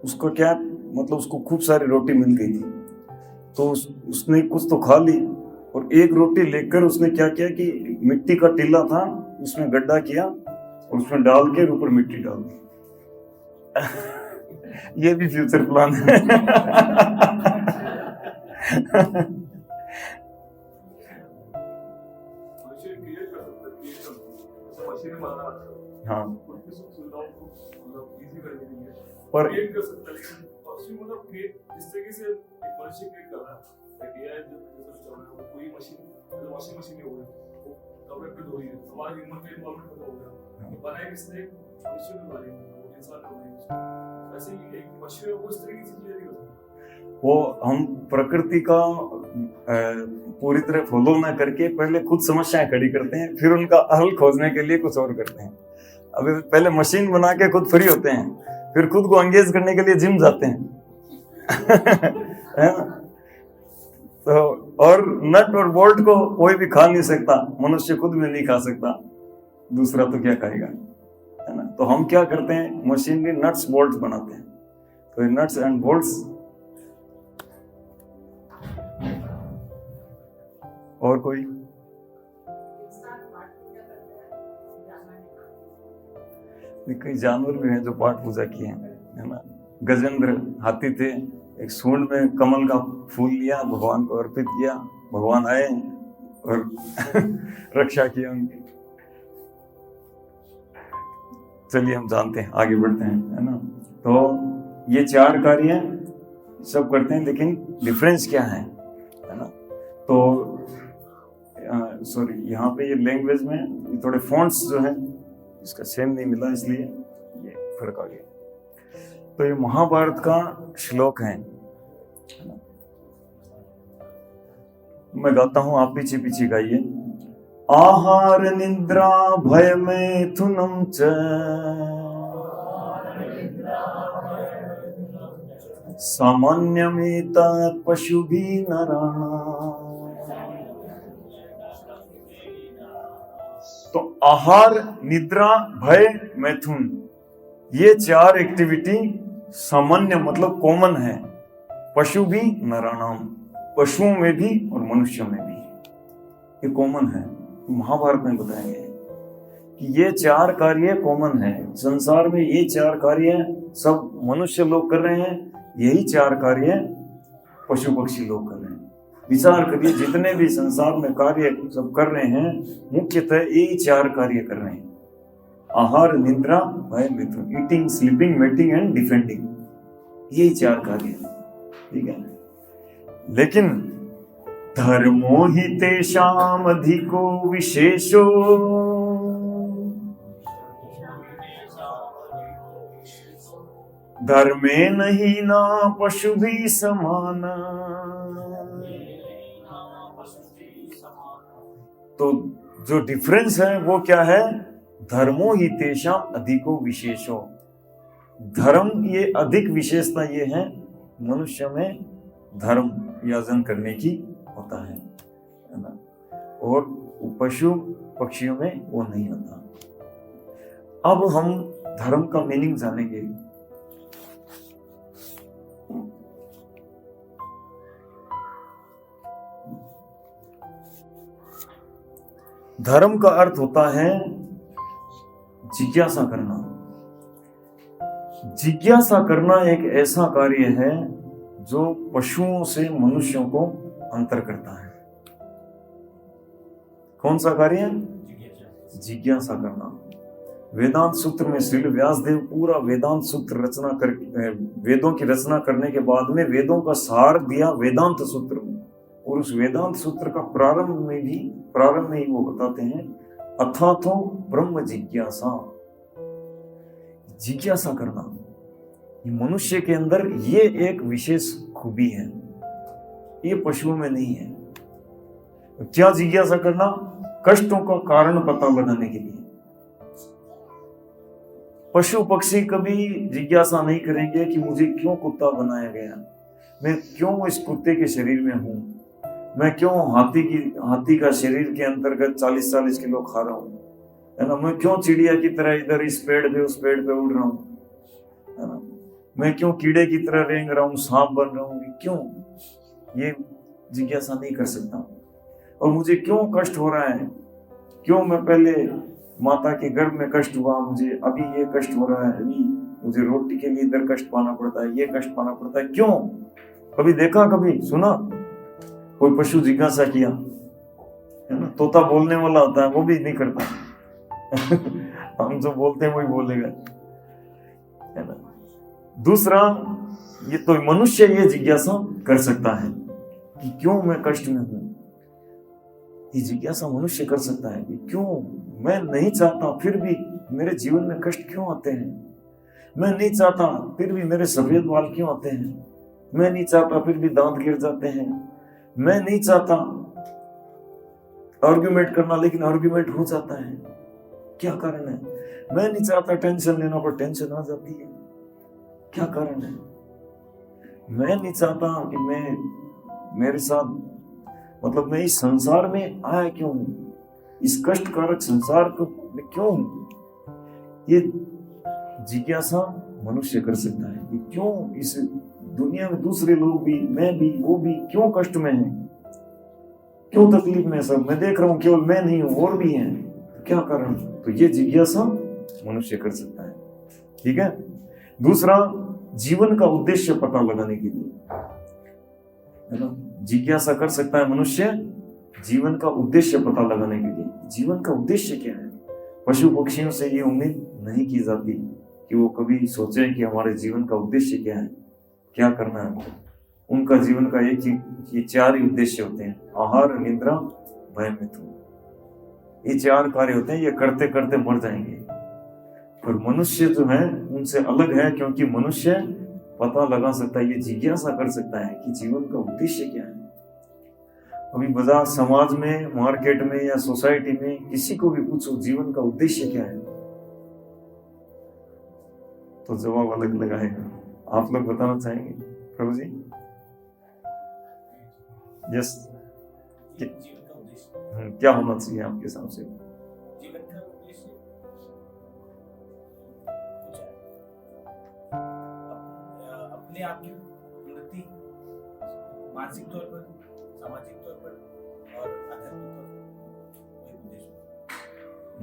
Speaker 1: उसको क्या मतलब उसको खूब सारी रोटी मिल गई थी, तो उसने कुछ तो खा ली, और एक रोटी लेकर उसने क्या किया कि मिट्टी का टीला था, उसमें गड्ढा किया और उसमें डाल के ऊपर मिट्टी डाल दी। ये भी फ्यूचर प्लान है। हाँ,
Speaker 5: इजी कर देनी है
Speaker 1: पर
Speaker 5: क्रिएट कर सकता है, लेकिन पक्षी मतलब क्रिएट जिस तरीके से एक मनुष्य क्रिएट कर रहा है, एक एआई जो जैसे चल रहा है, वो कोई मशीन वॉशिंग मशीन ही हो गई, वो कपड़े पे धो रही है, हमारा ह्यूमन का इन्वॉल्वमेंट खत्म हो गया, बनाया किसने, मनुष्य ने बनाया, वो इंसान ने बनाया। वैसे ही एक पशु है वो इस तरीके से चीजें नहीं कर सकता।
Speaker 1: वो हम प्रकृति का पूरी तरह फॉलो ना करके पहले खुद समस्याएं खड़ी करते हैं, फिर उनका हल खोजने के लिए कुछ और करते हैं। अभी पहले मशीन बना के खुद फ्री होते हैं, फिर खुद को एंगेज करने के लिए जिम जाते हैं है ना। तो और नट और बोल्ट को कोई भी खा नहीं सकता, मनुष्य खुद में नहीं खा सकता, दूसरा तो क्या खाएगा, है ना। तो हम क्या करते हैं, मशीनरी नट्स बोल्ट बनाते हैं। तो नट्स एंड बोल्ट्स और कोई कई जानवर भी हैं जो पाठ पूजा किए हैं, है ना। गजेंद्र हाथी थे, एक सूंड में कमल का फूल लिया, भगवान को अर्पित किया, भगवान आए और रक्षा किया उनकी। चलिए हम जानते हैं, आगे बढ़ते हैं, है ना। तो ये चार कार्य सब करते हैं, लेकिन डिफरेंस क्या है ना। तो सॉरी, यहाँ पे ये लैंग्वेज में ये थोड़े फॉन्ट्स जो हैं इसका सेम नहीं मिला, इसलिए ये फर्क आ गया। तो ये महाभारत का श्लोक है ना? मैं गाता हूं, आप पीछे पीछे गाइए। आहार निद्रा भय मैथुनम च सामान्यमेता पशुभिः नराणाम्। तो आहार, निद्रा, भय, मैथुन, ये चार एक्टिविटी सामान्य मतलब कॉमन है, पशु भी नराणाम, पशुओं में भी और मनुष्यों में भी ये कॉमन है। महाभारत में बताएंगे कि ये चार कार्य कॉमन है संसार में, ये चार कार्य सब मनुष्य लोग कर रहे हैं, यही चार कार्य पशु पक्षी लोग कर रहे हैं। विचार करिए, जितने भी संसार में कार्य सब कर रहे हैं, मुख्यतः यही चार कार्य कर रहे हैं, आहार, निद्रा, भय, मैथुन, eating, sleeping, mating and defending, यही चार कार्य, ठीक है। लेकिन धर्मो हि तेषाम् अधिको विशेषो धर्मेण हि न पशुभिः समाना। तो जो डिफरेंस है वो क्या है, धर्मो ही तेषाम् अधिको विशेषो, धर्म ये अधिक विशेषता ये है, मनुष्य में धर्म याजन करने की होता है ना, और पशु पक्षियों में वो नहीं होता। अब हम धर्म का मीनिंग जानेंगे। धर्म का अर्थ होता है जिज्ञासा करना। जिज्ञासा करना एक ऐसा कार्य है जो पशुओं से मनुष्यों को अंतर करता है। कौन सा कार्य है? जिज्ञासा करना। वेदांत सूत्र में श्री व्यासदेव पूरा वेदांत सूत्र रचना कर, वेदों की रचना करने के बाद में वेदों का सार दिया वेदांत सूत्र में, और उस वेदांत सूत्र का प्रारंभ में ही वो बताते हैं, अथातो ब्रह्म जिज्ञासा। जिज्ञासा करना मनुष्य के अंदर ये एक विशेष खूबी है, ये पशुओं में नहीं है। क्या जिज्ञासा करना? कष्टों का कारण पता लगाने के लिए। पशु पक्षी कभी जिज्ञासा नहीं करेंगे कि मुझे क्यों कुत्ता बनाया गया, मैं क्यों इस कुत्ते के शरीर में हूं, मैं क्यों हाथी का शरीर के अंतर्गत 40-40 किलो खा रहा हूं, है ना, मैं क्यों चिड़िया की तरह इधर इस पेड़ पे उस पेड़ पे उड़ रहा हूं, है ना, मैं क्यों कीड़े की तरह रेंग रहा हूं, सांप बन रहा हूं, क्यों? ये जिज्ञासा नहीं कर सकता। और मुझे क्यों कष्ट हो रहा है, क्यों मैं पहले माता के गर्भ में कष्ट हुआ, मुझे अभी ये कष्ट हो रहा है, अभी मुझे रोटी के लिए इधर कष्ट पाना पड़ता है, ये कष्ट पाना पड़ता है, क्यों? कभी देखा, कभी सुना कोई पशु जिज्ञासा किया? है ना, तोता बोलने वाला होता है, वो भी नहीं करता हम जो बोलते हैं वही बोलेगा। है ना। दूसरा, ये तो मनुष्य ये जिज्ञासा कर सकता है कि क्यों मैं कष्ट में हूं। ये जिज्ञासा मनुष्य कर सकता है कि क्यों मैं नहीं चाहता फिर भी मेरे जीवन में कष्ट क्यों आते हैं, मैं नहीं चाहता फिर भी मेरे सफेद बाल क्यों आते हैं, मैं नहीं चाहता फिर भी दांत गिर जाते हैं, मैं नहीं चाहता आर्गुमेंट करना लेकिन आर्गुमेंट हो जाता है, क्या कारण है। मैं नहीं चाहता टेंशन लेना पर टेंशन आ जाती है, क्या कारण है। मैं नहीं चाहता कि मेरे साथ मतलब मैं इस संसार में आया क्यों हूं, इस कष्टकारक संसार को मैं क्यों हूं। ये जिज्ञासा मनुष्य कर सकता है कि क्यों इस दुनिया में दूसरे लोग भी, मैं भी, वो भी क्यों कष्ट में हैं, क्यों तकलीफ में। सब मैं देख रहा हूं, केवल मैं नहीं हूं, और भी हैं, तो क्या कारण। तो ये जिज्ञासा मनुष्य कर सकता है, ठीक है। दूसरा, जीवन का उद्देश्य पता लगाने के लिए, है ना, जिज्ञासा कर सकता है मनुष्य जीवन का उद्देश्य पता लगाने के लिए। जीवन का उद्देश्य क्या है। पशु पक्षियों से ये उम्मीद नहीं की जाती कि वो कभी सोचे कि हमारे जीवन का उद्देश्य क्या है, क्या करना है। उनका जीवन का एक ही, ये 4 ही उद्देश्य होते हैं, आहार, निद्रा, भय, मिथुन। ये 4 कार्य होते हैं, ये करते करते मर जाएंगे। पर मनुष्य जो है उनसे अलग है, क्योंकि मनुष्य पता लगा सकता है, ये जिज्ञासा कर सकता है कि जीवन का उद्देश्य क्या है। अभी बाजार, समाज में, मार्केट में या सोसाइटी में किसी को भी पूछो जीवन का उद्देश्य क्या है, तो जवाब अलग अलग आएगा। आप लोग बताना चाहेंगे प्रभु जी? यस,
Speaker 2: जीवन का उद्देश्य
Speaker 1: क्या होना चाहिए आपके हिसाब से?
Speaker 2: जीवन का उद्देश्य कुछ है, अपने आप की उन्नति, मानसिक तौर पर, सामाजिक तौर पर और आध्यात्मिक तौर पर, वही उद्देश्य।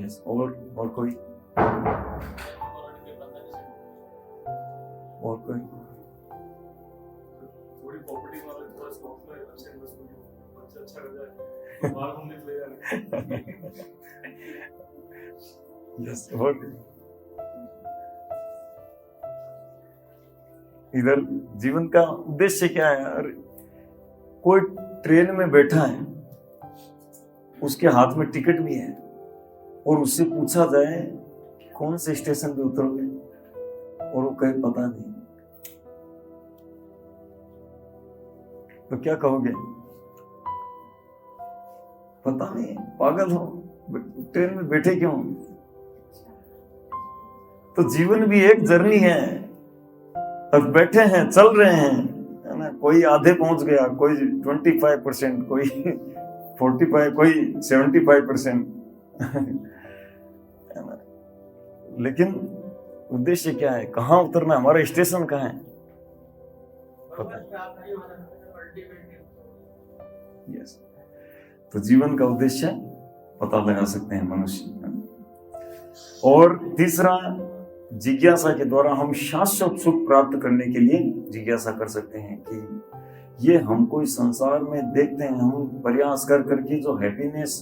Speaker 1: यस, और कोई? और कोई?
Speaker 5: थोड़ी प्रॉपर्टी वाले थोड़ा स्टॉक में अच्छे इन्वेस्टमेंट हो, अच्छा कर जाए, बाहर घूमने के लिए जाए।
Speaker 1: यस, और इधर जीवन का उद्देश्य क्या है। अरे कोई ट्रेन में बैठा है, उसके हाथ में टिकट भी है, और उससे पूछा जाए कौन से स्टेशन पे उतरोगे, और वो कहे पता नहीं, तो क्या कहोगे? पता नहीं, पागल हो, ट्रेन में बैठे क्यों? तो जीवन भी एक जर्नी है, और बैठे हैं, चल रहे हैं, है ना। कोई आधे पहुंच गया, कोई 25%, कोई 45, कोई 75%, लेकिन उद्देश्य क्या है, कहाँ उतरना, हमारा स्टेशन कहाँ है, पता है। यस, तो जीवन का उद्देश्य पता लगा सकते हैं मनुष्य। और तीसरा, जिज्ञासा के द्वारा हम शाश्वत सुख प्राप्त करने के लिए जिज्ञासा कर सकते हैं कि ये हमको इस संसार में देखते हैं, हम प्रयास कर करके जो हैप्पीनेस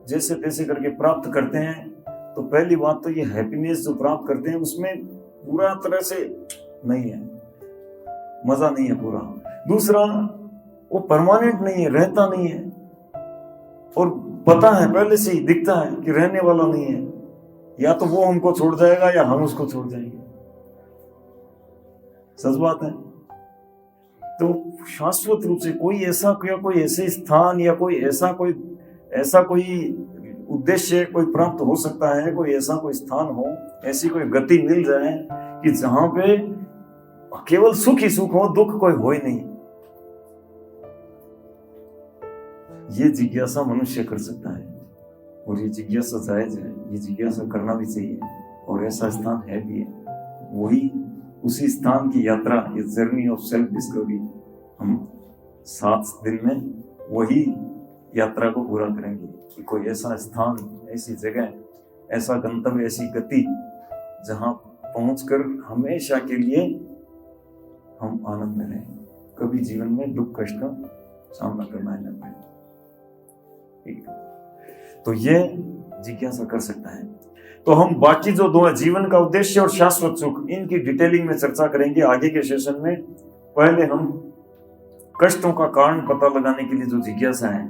Speaker 1: जैसे तैसे करके प्राप्त करते हैं, तो पहली बात तो ये हैप्पीनेस जो प्राप्त करते हैं उसमें पूरा तरह से नहीं है, मजा नहीं है पूरा। दूसरा, वो परमानेंट नहीं है, रहता नहीं है, और पता है पहले से ही दिखता है कि रहने वाला नहीं है, या तो वो हमको छोड़ जाएगा या हम उसको छोड़ जाएंगे, सच बात है। तो शाश्वत रूप से कोई ऐसे स्थान या कोई ऐसा कोई उद्देश्य कोई प्राप्त हो सकता है, कोई ऐसा कोई स्थान हो, ऐसी कोई गति मिल जाए कि जहां पे केवल सुख ही सुख हो, दुख कोई हो ही नहीं। ये जिज्ञासा मनुष्य कर सकता है, और ये जिज्ञासा जायज है, ये जिज्ञासा करना भी चाहिए, और ऐसा स्थान है भी है। वही उसी स्थान की यात्रा, ये जर्नी ऑफ सेल्फ डिस्कवरी, हम 7 दिन में वही यात्रा को पूरा करेंगे कि कोई ऐसा स्थान, ऐसी जगह, ऐसा गंतव्य, ऐसी गति जहां पहुंचकर हमेशा के लिए हम आनंद में रहें, कभी जीवन में दुख कष्ट का सामना करना ही न पड़े। ठीक है, तो ये जिज्ञासा कर सकता है। तो हम बाकी जो दो है, जीवन का उद्देश्य और शाश्वत सुख, इनकी डिटेलिंग में चर्चा करेंगे आगे के सेशन में। पहले हम कष्टों का कारण पता लगाने के लिए जो जिज्ञासा है,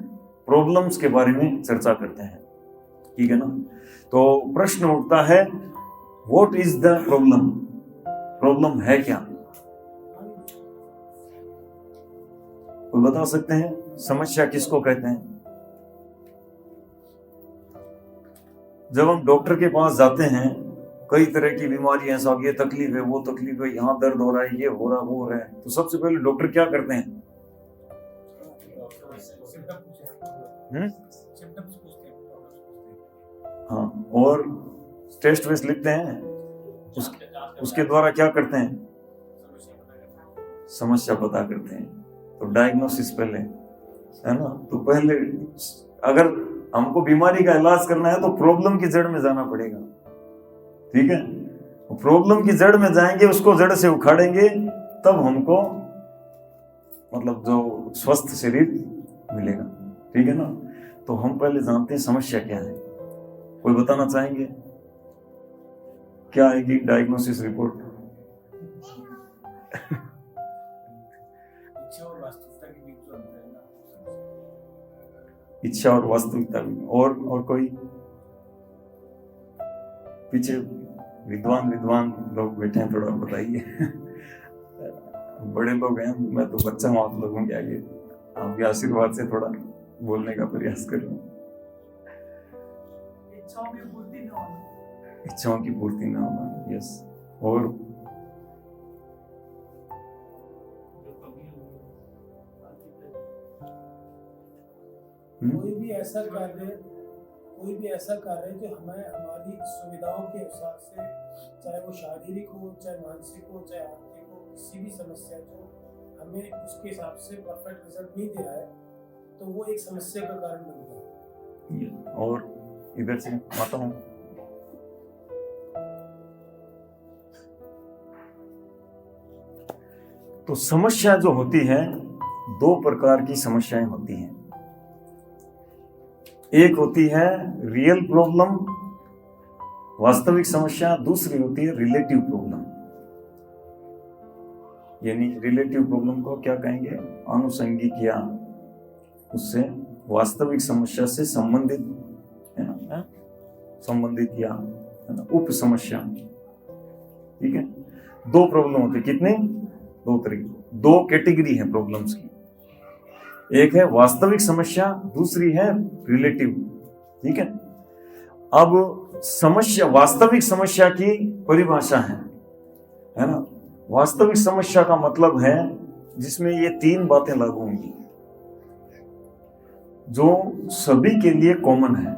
Speaker 1: प्रॉब्लम्स के बारे में चर्चा करते हैं, ठीक है ना। तो प्रश्न उठता है, what is the problem? Problem है क्या? कोई बता सकते हैं? समस्या किसको कहते हैं? जब हम डॉक्टर के पास जाते हैं, कई तरह की बीमारियां, साहब ये तकलीफ है, वो तकलीफ है, यहाँ दर्द हो रहा है, ये हो रहा है, वो हो रहा है, तो सबसे पहले डॉक्टर क्या करते हैं? हाँ, और टेस्ट वेस्ट लिखते हैं, उसके द्वारा क्या करते हैं? समस्या पता करते हैं। तो डायग्नोसिस पहले है ना। तो पहले अगर हमको बीमारी का इलाज करना है तो प्रॉब्लम की जड़ में जाना पड़ेगा, ठीक है। प्रॉब्लम की जड़ में जाएंगे, उसको जड़ से उखाड़ेंगे, तब हमको मतलब जो स्वस्थ शरीर मिलेगा, ठीक है ना। तो हम पहले जानते हैं समस्या क्या है। कोई बताना चाहेंगे क्या आएगी डायग्नोसिस रिपोर्ट? इच्छा और वास्तविकता में। और कोई पीछे विद्वान लोग बैठे हैं, थोड़ा बताइए। बड़े लोग हैं, मैं तो बच्चा हूँ आप लोगों के आगे, आपके आशीर्वाद से थोड़ा बोलने का प्रयास कर रहा हूँ। इच्छाओं की पूर्ति न होना, यस। और
Speaker 2: कोई भी ऐसा कार्य जो हमें हमारी सुविधाओं के हिसाब से, चाहे वो शारीरिक हो, चाहे मानसिक हो, चाहे आर्थिक हो, किसी भी समस्या जो हमें उसके हिसाब से परफेक्ट रिजल्ट नहीं दे रहा है, तो वो एक समस्या का कारण बनता है।
Speaker 1: और इधर से आता हूँ, तो समस्या जो होती है, दो प्रकार की समस्याएं होती हैं। एक होती है रियल प्रॉब्लम, वास्तविक समस्या, दूसरी होती है रिलेटिव प्रॉब्लम। यानी रिलेटिव प्रॉब्लम को क्या कहेंगे? आनुषंगिक या उससे वास्तविक समस्या से संबंधित है ना, संबंधित या है ना, उप समस्या, ठीक है। दो प्रॉब्लम होते, कितने? दो तरीके, दो कैटेगरी है प्रॉब्लम्स की। एक है वास्तविक समस्या, दूसरी है रिलेटिव, ठीक है। अब समस्या, वास्तविक समस्या की परिभाषा है ना। वास्तविक समस्या का मतलब है जिसमें ये तीन बातें लागू होंगी, जो सभी के लिए कॉमन है,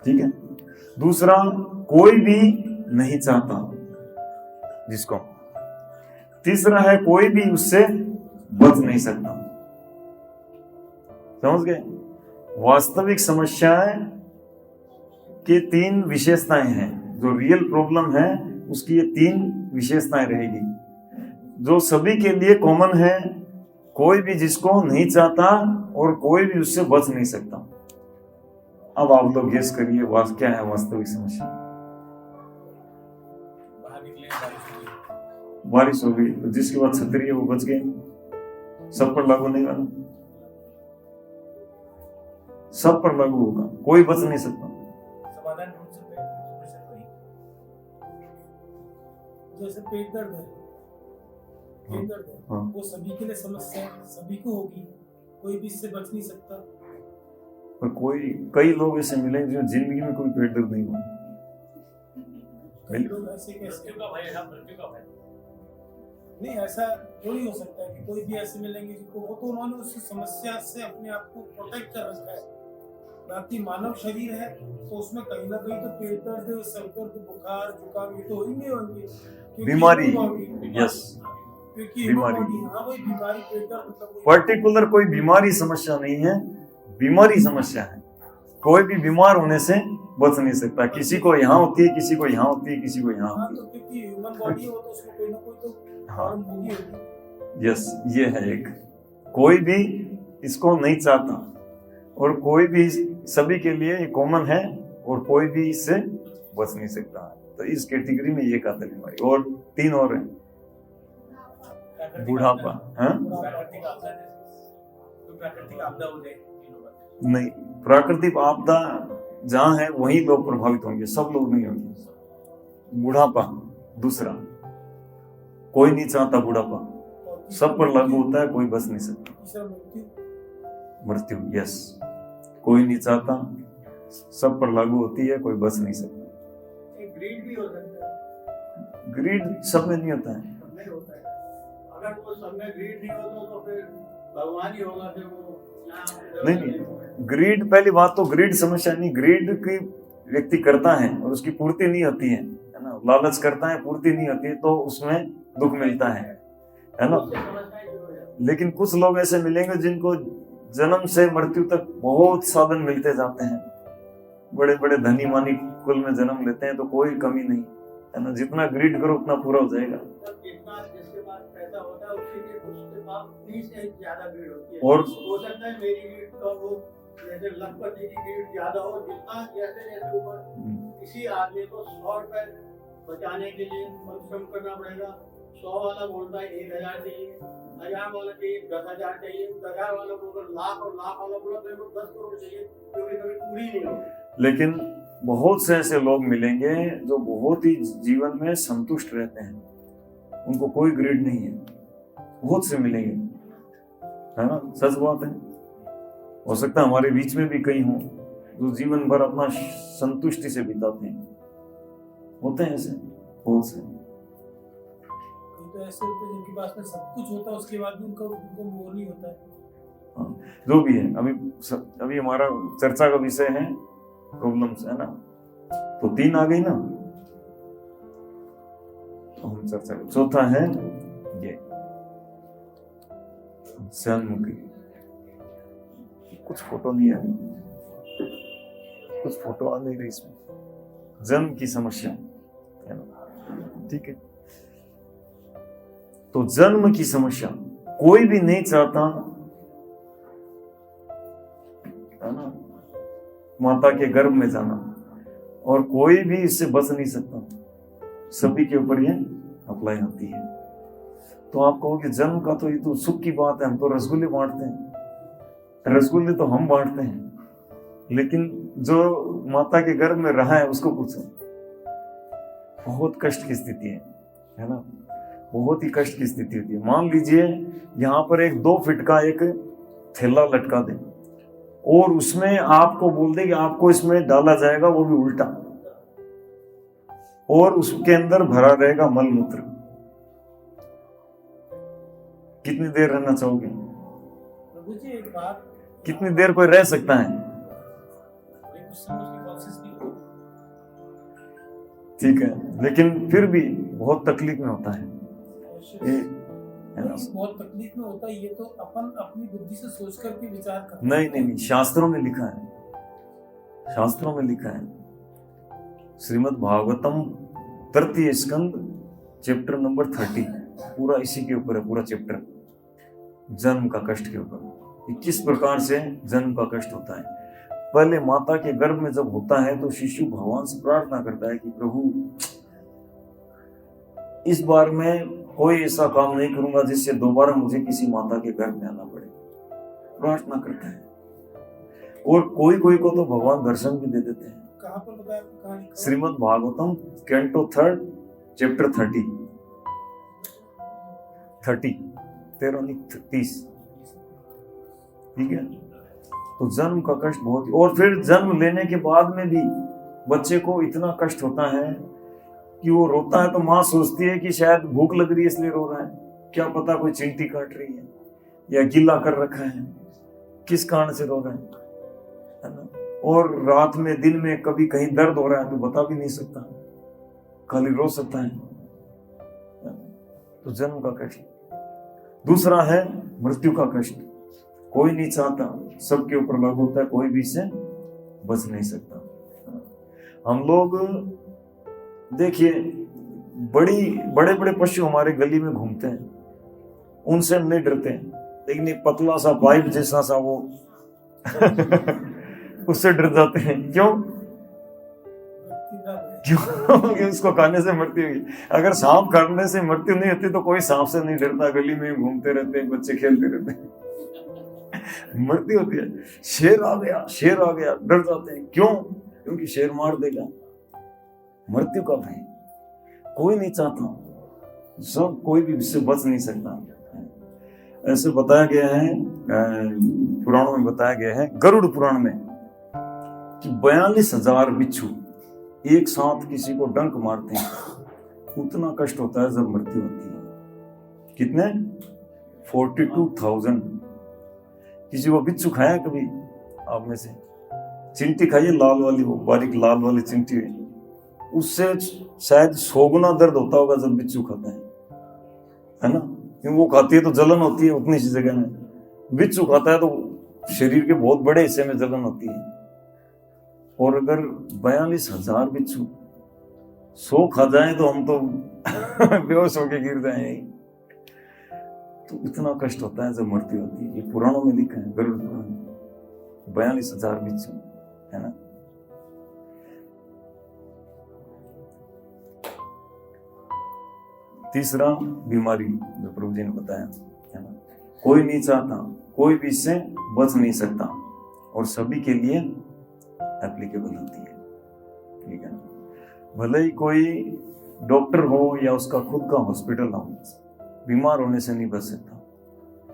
Speaker 1: ठीक है। दूसरा, कोई भी नहीं चाहता जिसको। तीसरा है कोई भी उससे बच नहीं सकता। समझ गए? वास्तविक समस्याएं की तीन विशेषताएं हैं। जो रियल प्रॉब्लम है उसकी ये तीन विशेषताएं रहेगी, जो सभी के लिए कॉमन है, कोई भी जिसको नहीं चाहता और कोई भी उससे बच नहीं सकता। अब आप लोग गेस करिए क्या है वास्तविक समस्या। बारिश हो गई तो जिसके बाद छतरी है वो बच गए, सब पर लागू नहीं होगा, सब पर लागू होगा, कोई बच नहीं सकता।
Speaker 2: समाधान ढूंढ सकते हैं। जैसे पेट दर्द है, पेट दर्द है,
Speaker 1: हाँ।
Speaker 2: वो सभी के लिए समस्या है, सभी को होगी, कोई भी इससे बच नहीं सकता।
Speaker 1: पर कई लोग ऐसे मिले जो जिंदगी में कोई पेट दर्द नहीं हुआ।
Speaker 2: कई लोग ऐसे कैसे? नहीं, ऐसा थोड़ी हो सकता है कि कोई भी ऐसे मिलेंगे जिनको, वो तो उन्होंने उस समस्या से अपने आप को प्रोटेक्ट कर रखा है। बाकी मानव शरीर है तो उसमें कहीं ना कहीं तो पेट दर्द, सर दर्द, बुखार, जुकाम, ये तो होंगे
Speaker 1: बीमारी, यस,
Speaker 2: क्योंकि
Speaker 1: बीमारी।
Speaker 2: हाँ, वही बीमारी, पेट दर्द मतलब
Speaker 1: पर्टिकुलर कोई बीमारी समस्या नहीं है, बीमारी समस्या है। कोई भी बीमार होने से बच नहीं सकता। किसी को यहाँ होती है, किसी को यहाँ होती है, किसी को यहाँ
Speaker 2: हाँ,
Speaker 1: होती
Speaker 2: तो क्योंकि ह्यूमन बॉडी हो तो उसमें कोई ना कोई तो
Speaker 1: है। हाँ,
Speaker 2: प्रॉब्लम होगी।
Speaker 1: यस, ये है एक। कोई भी इसको नहीं चाहता और कोई भी, सभी के लिए ये कॉमन है, और कोई भी इससे बच नहीं सकता। तो इस कैटेगरी में ये कातिल बीमारी, और 3 और हैं। बुढ़ापा, हाँ
Speaker 2: प्राकृतिक आपदा जैसे, तो प्राकृतिक आपदा हो जाए तीनों बातें।
Speaker 1: नहीं, प्राकृतिक आपदा जहाँ है वहीं लोग प्रभावित होंगे, सब लोग नहीं होंगे। बुढ़ापा दूसरा, कोई नहीं चाहता बुढ़ापा,
Speaker 2: और
Speaker 1: सब पर लागू होता है, कोई बच नहीं सकता।
Speaker 2: तीसरा मृत्यु।
Speaker 1: मृत्यु, यस, कोई नहीं चाहता, सब पर लागू होती है, कोई बच नहीं सकता।
Speaker 3: एक ग्रीड भी हो सकता है,
Speaker 1: ग्रीड सब में नहीं होता है।
Speaker 3: सब में होता है। अगर वो सब में ग्रीड नहीं होता तो फिर भगवान ही होगा, फिर वो
Speaker 1: नहीं, ग्रीड, पहली बात तो ग्रीड समस्या नहीं, ग्रीड की व्यक्ति करता है और उसकी पूर्ति नहीं होती है ना, लालच करता है, पूर्ति नहीं होती है, तो उसमें दुख मिलता है ना। लेकिन कुछ लोग ऐसे मिलेंगे जिनको जन्म से मृत्यु तक बहुत साधन मिलते जाते हैं, बड़े बड़े धनी मानी कुल में जन्म लेते हैं, तो कोई कमी नहीं है ना। जितना ग्रीड करो उतना पूरा हो जाएगा।
Speaker 3: जितना जिसके पास पैसा होता है उसके पास उतनी से ज्यादा भीड़ होती है।
Speaker 1: और
Speaker 3: हो सकता है मेरी भीड़ का वो जैसे लखपति की भीड़ ज्यादा हो, जितना जैसे जैसे ऊपर किसी आदमी को 100 रुपए बचाने के लिए परिश्रम करना पड़ेगा। 100 वाला बोलता है 1000 चाहिए, 1000 वाला चाहिए 10,000 चाहिए, 10,000 वाला को अगर लाख और लाख वाला बोला तो 10 करोड़ चाहिए, क्योंकि कभी पूरी नहीं होगी।
Speaker 1: लेकिन बहुत से ऐसे लोग मिलेंगे जो बहुत ही जीवन में संतुष्ट रहते हैं, उनको कोई ग्रेड नहीं है, बहुत से मिलेंगे, है ना, सच बात है। हो सकता है हमारे बीच में भी कई हों जो जीवन भर अपना संतुष्टि से बिताते हैं, होते हैं ऐसे बहुत से।
Speaker 2: कई तो ऐसे होते हैं जिनके पास में सब कुछ होता है, उसके बाद भी उनको मोह नहीं होता है।
Speaker 1: हाँ, जो भी है, अभी हमारा चर्चा का विषय है प्रॉब्लम्स, है ना, तो 3 आ गई ना, तो हम चर्चा, चौथा है ये जन्म की। कुछ फोटो नहीं है, कुछ फोटो आ नहीं रही इसमें, जन्म की समस्या, है ना, ठीक है। तो जन्म की समस्या कोई भी नहीं चाहता, है ना, माता के गर्भ में जाना, और कोई भी इससे बच नहीं सकता, सभी के ऊपर ये अप्लाई होती है। तो आप कहो कि जन्म का तो ये तो सुख की बात है, हम तो रसगुल्ले बांटते हैं, रसगुल्ले तो हम बांटते हैं, लेकिन जो माता के गर्भ में रहा है उसको पूछो, बहुत कष्ट की स्थिति है ना, बहुत ही कष्ट की स्थिति होती है। मान लीजिए यहाँ पर एक 2 फीट का एक थैला लटका दे और उसमें आपको बोल दे कि आपको इसमें डाला जाएगा, वो भी उल्टा, और उसके अंदर भरा रहेगा मल मूत्र, कितनी देर रहना चाहोगे?
Speaker 2: प्रभु जी एक बात,
Speaker 1: कितनी देर कोई रह सकता है?
Speaker 2: कुछ समझ की कोशिश नहीं होती।
Speaker 1: ठीक है, लेकिन फिर भी बहुत तकलीफ में होता है ये, है ना।
Speaker 2: बहुत तकलीफ में होता है, ये तो अपन अपनी बुद्धि से सोच करके विचार करते
Speaker 1: नहीं नहीं नहीं, शास्त्रों में लिखा है, शास्त्रों में लिखा है, श्रीमद् भागवतम 3 स्कंद चैप्टर नंबर 30, पूरा इसी के ऊपर है, पूरा चैप्टर जन्म का कष्ट के ऊपर, किस प्रकार से जन्म का कष्ट होता है। पहले माता के गर्भ में जब होता है तो शिशु भगवान से प्रार्थना करता है कि प्रभु इस बार मैं कोई ऐसा काम नहीं करूंगा जिससे दोबारा मुझे किसी माता के गर्भ में आना पड़े, प्रार्थना करता है। और कोई कोई को तो भगवान दर्शन भी दे देते हैं।
Speaker 2: कहाँ पर बताया, कहाँ लिखा?
Speaker 1: श्रीमद् भागवतम कैंटो 3 चैप्टर 30 30, ठीक है। तो जन्म का कष्ट बहुत, और फिर जन्म लेने के बाद में भी बच्चे को इतना कष्ट होता है कि वो रोता है तो माँ सोचती है कि शायद भूख लग रही है इसलिए रो रहा है, क्या पता कोई चींटी काट रही है या गिला कर रखा है, किस कारण से रो रहा है ना। और रात में दिन में कभी कहीं दर्द हो रहा है तो बता भी नहीं सकता, खाली रो सकता है। तो जन्म का कष्ट। दूसरा है मृत्यु का कष्ट, कोई नहीं चाहता, सबके ऊपर लागू होता है, कोई भी इससे बच नहीं सकता। हम लोग देखिए बड़े बड़े पशु हमारे गली में घूमते हैं, उनसे हम नहीं डरते हैं, लेकिन एक पतला सा पाइप जैसा सा वो उससे डर जाते हैं। क्यों? क्योंकि उसको खाने से मृत्यु हुई। अगर सांप खाने से मृत्यु नहीं होती तो कोई सांप से नहीं डरता, गली में घूमते रहते, बच्चे खेलते रहते। मृत्यु होती है। शेर आ गया, शेर आ गया, डर जाते हैं। क्यों? क्योंकि शेर मार देगा। मृत्यु का भय कोई नहीं चाहता, सब कोई भी इससे बच नहीं सकता। ऐसे बताया गया है, पुराणों में बताया गया है, गरुड़ पुराण में, कि 42,000 बिच्छू एक साथ किसी को डंक मारते हैं, उतना कष्ट होता है जब मृत्यु होती है। कितने? 42,000। किसी को बिच्छू खाया कभी आप में से? चिंटी खाइए, लाल वाली, वो बारीक लाल वाली चिंटी, उससे शायद 100 गुना दर्द होता होगा जब बिच्छू खाता है ना? क्योंकि वो खाती है तो जलन होती है उतनी सी जगह में, बिच्छू खाता है तो शरीर के बहुत बड़े हिस्से में जलन होती है। और अगर 42,000 बिच्छू 100 खा जाए तो हम तो बेहोश होके गिर जाए। तो इतना कष्ट होता है जब मृत्यु होती है। ये पुराणों में लिखा है, गरुड़ पुराण, 42,000 बिच्छू, है ना? तीसरा बीमारी जो प्रभु जी ने बताया, है ना, कोई नहीं चाहता, कोई भी इससे बच नहीं सकता और सभी के लिए एप्लीकेबल होती है। ठीक है, भले ही कोई डॉक्टर हो या उसका खुद का हॉस्पिटल हो, बीमार होने से नहीं बच सकता।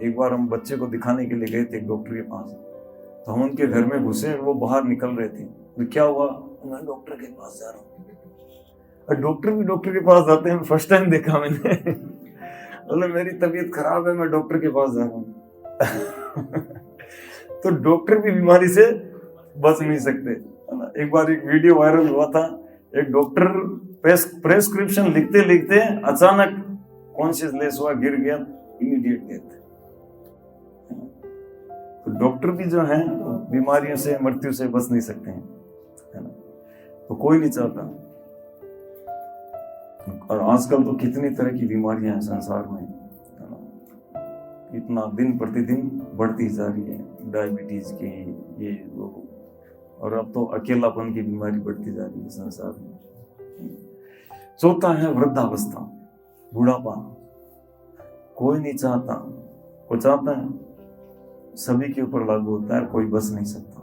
Speaker 1: एक बार हम बच्चे को दिखाने के लिए गए थे एक डॉक्टर के पास, तो हम उनके घर में घुसे, वो बाहर निकल रहे थे, तो क्या हुआ, मैं डॉक्टर के पास जा रहा हूँ। डॉक्टर भी डॉक्टर के पास जाते हैं, फर्स्ट टाइम देखा मैंने। बोले मेरी तबीयत खराब है, मैं डॉक्टर के पास जा रहा हूँ। तो डॉक्टर भी बीमारी से बच नहीं सकते। एक बार एक वीडियो वायरल हुआ था, एक डॉक्टर प्रेस्क्रिप्शन लिखते लिखते अचानक कॉन्शियसलेस हुआ, गिर गया, इमीडिएट डेथ। तो डॉक्टर भी जो है बीमारियों से, मृत्यु से बच नहीं सकते हैं, है ना? तो कोई नहीं चाहता। और आजकल तो कितनी तरह की बीमारियां हैं संसार में, इतना दिन प्रतिदिन बढ़ती जा रही है, डायबिटीज की, ये वो, और अब तो अकेलापन की बीमारी बढ़ती जा रही है संसार में। चौथा है वृद्धावस्था, बुढ़ापा। कोई नहीं चाहता, कोई चाहता है, सभी के ऊपर लागू होता है, कोई बच नहीं सकता।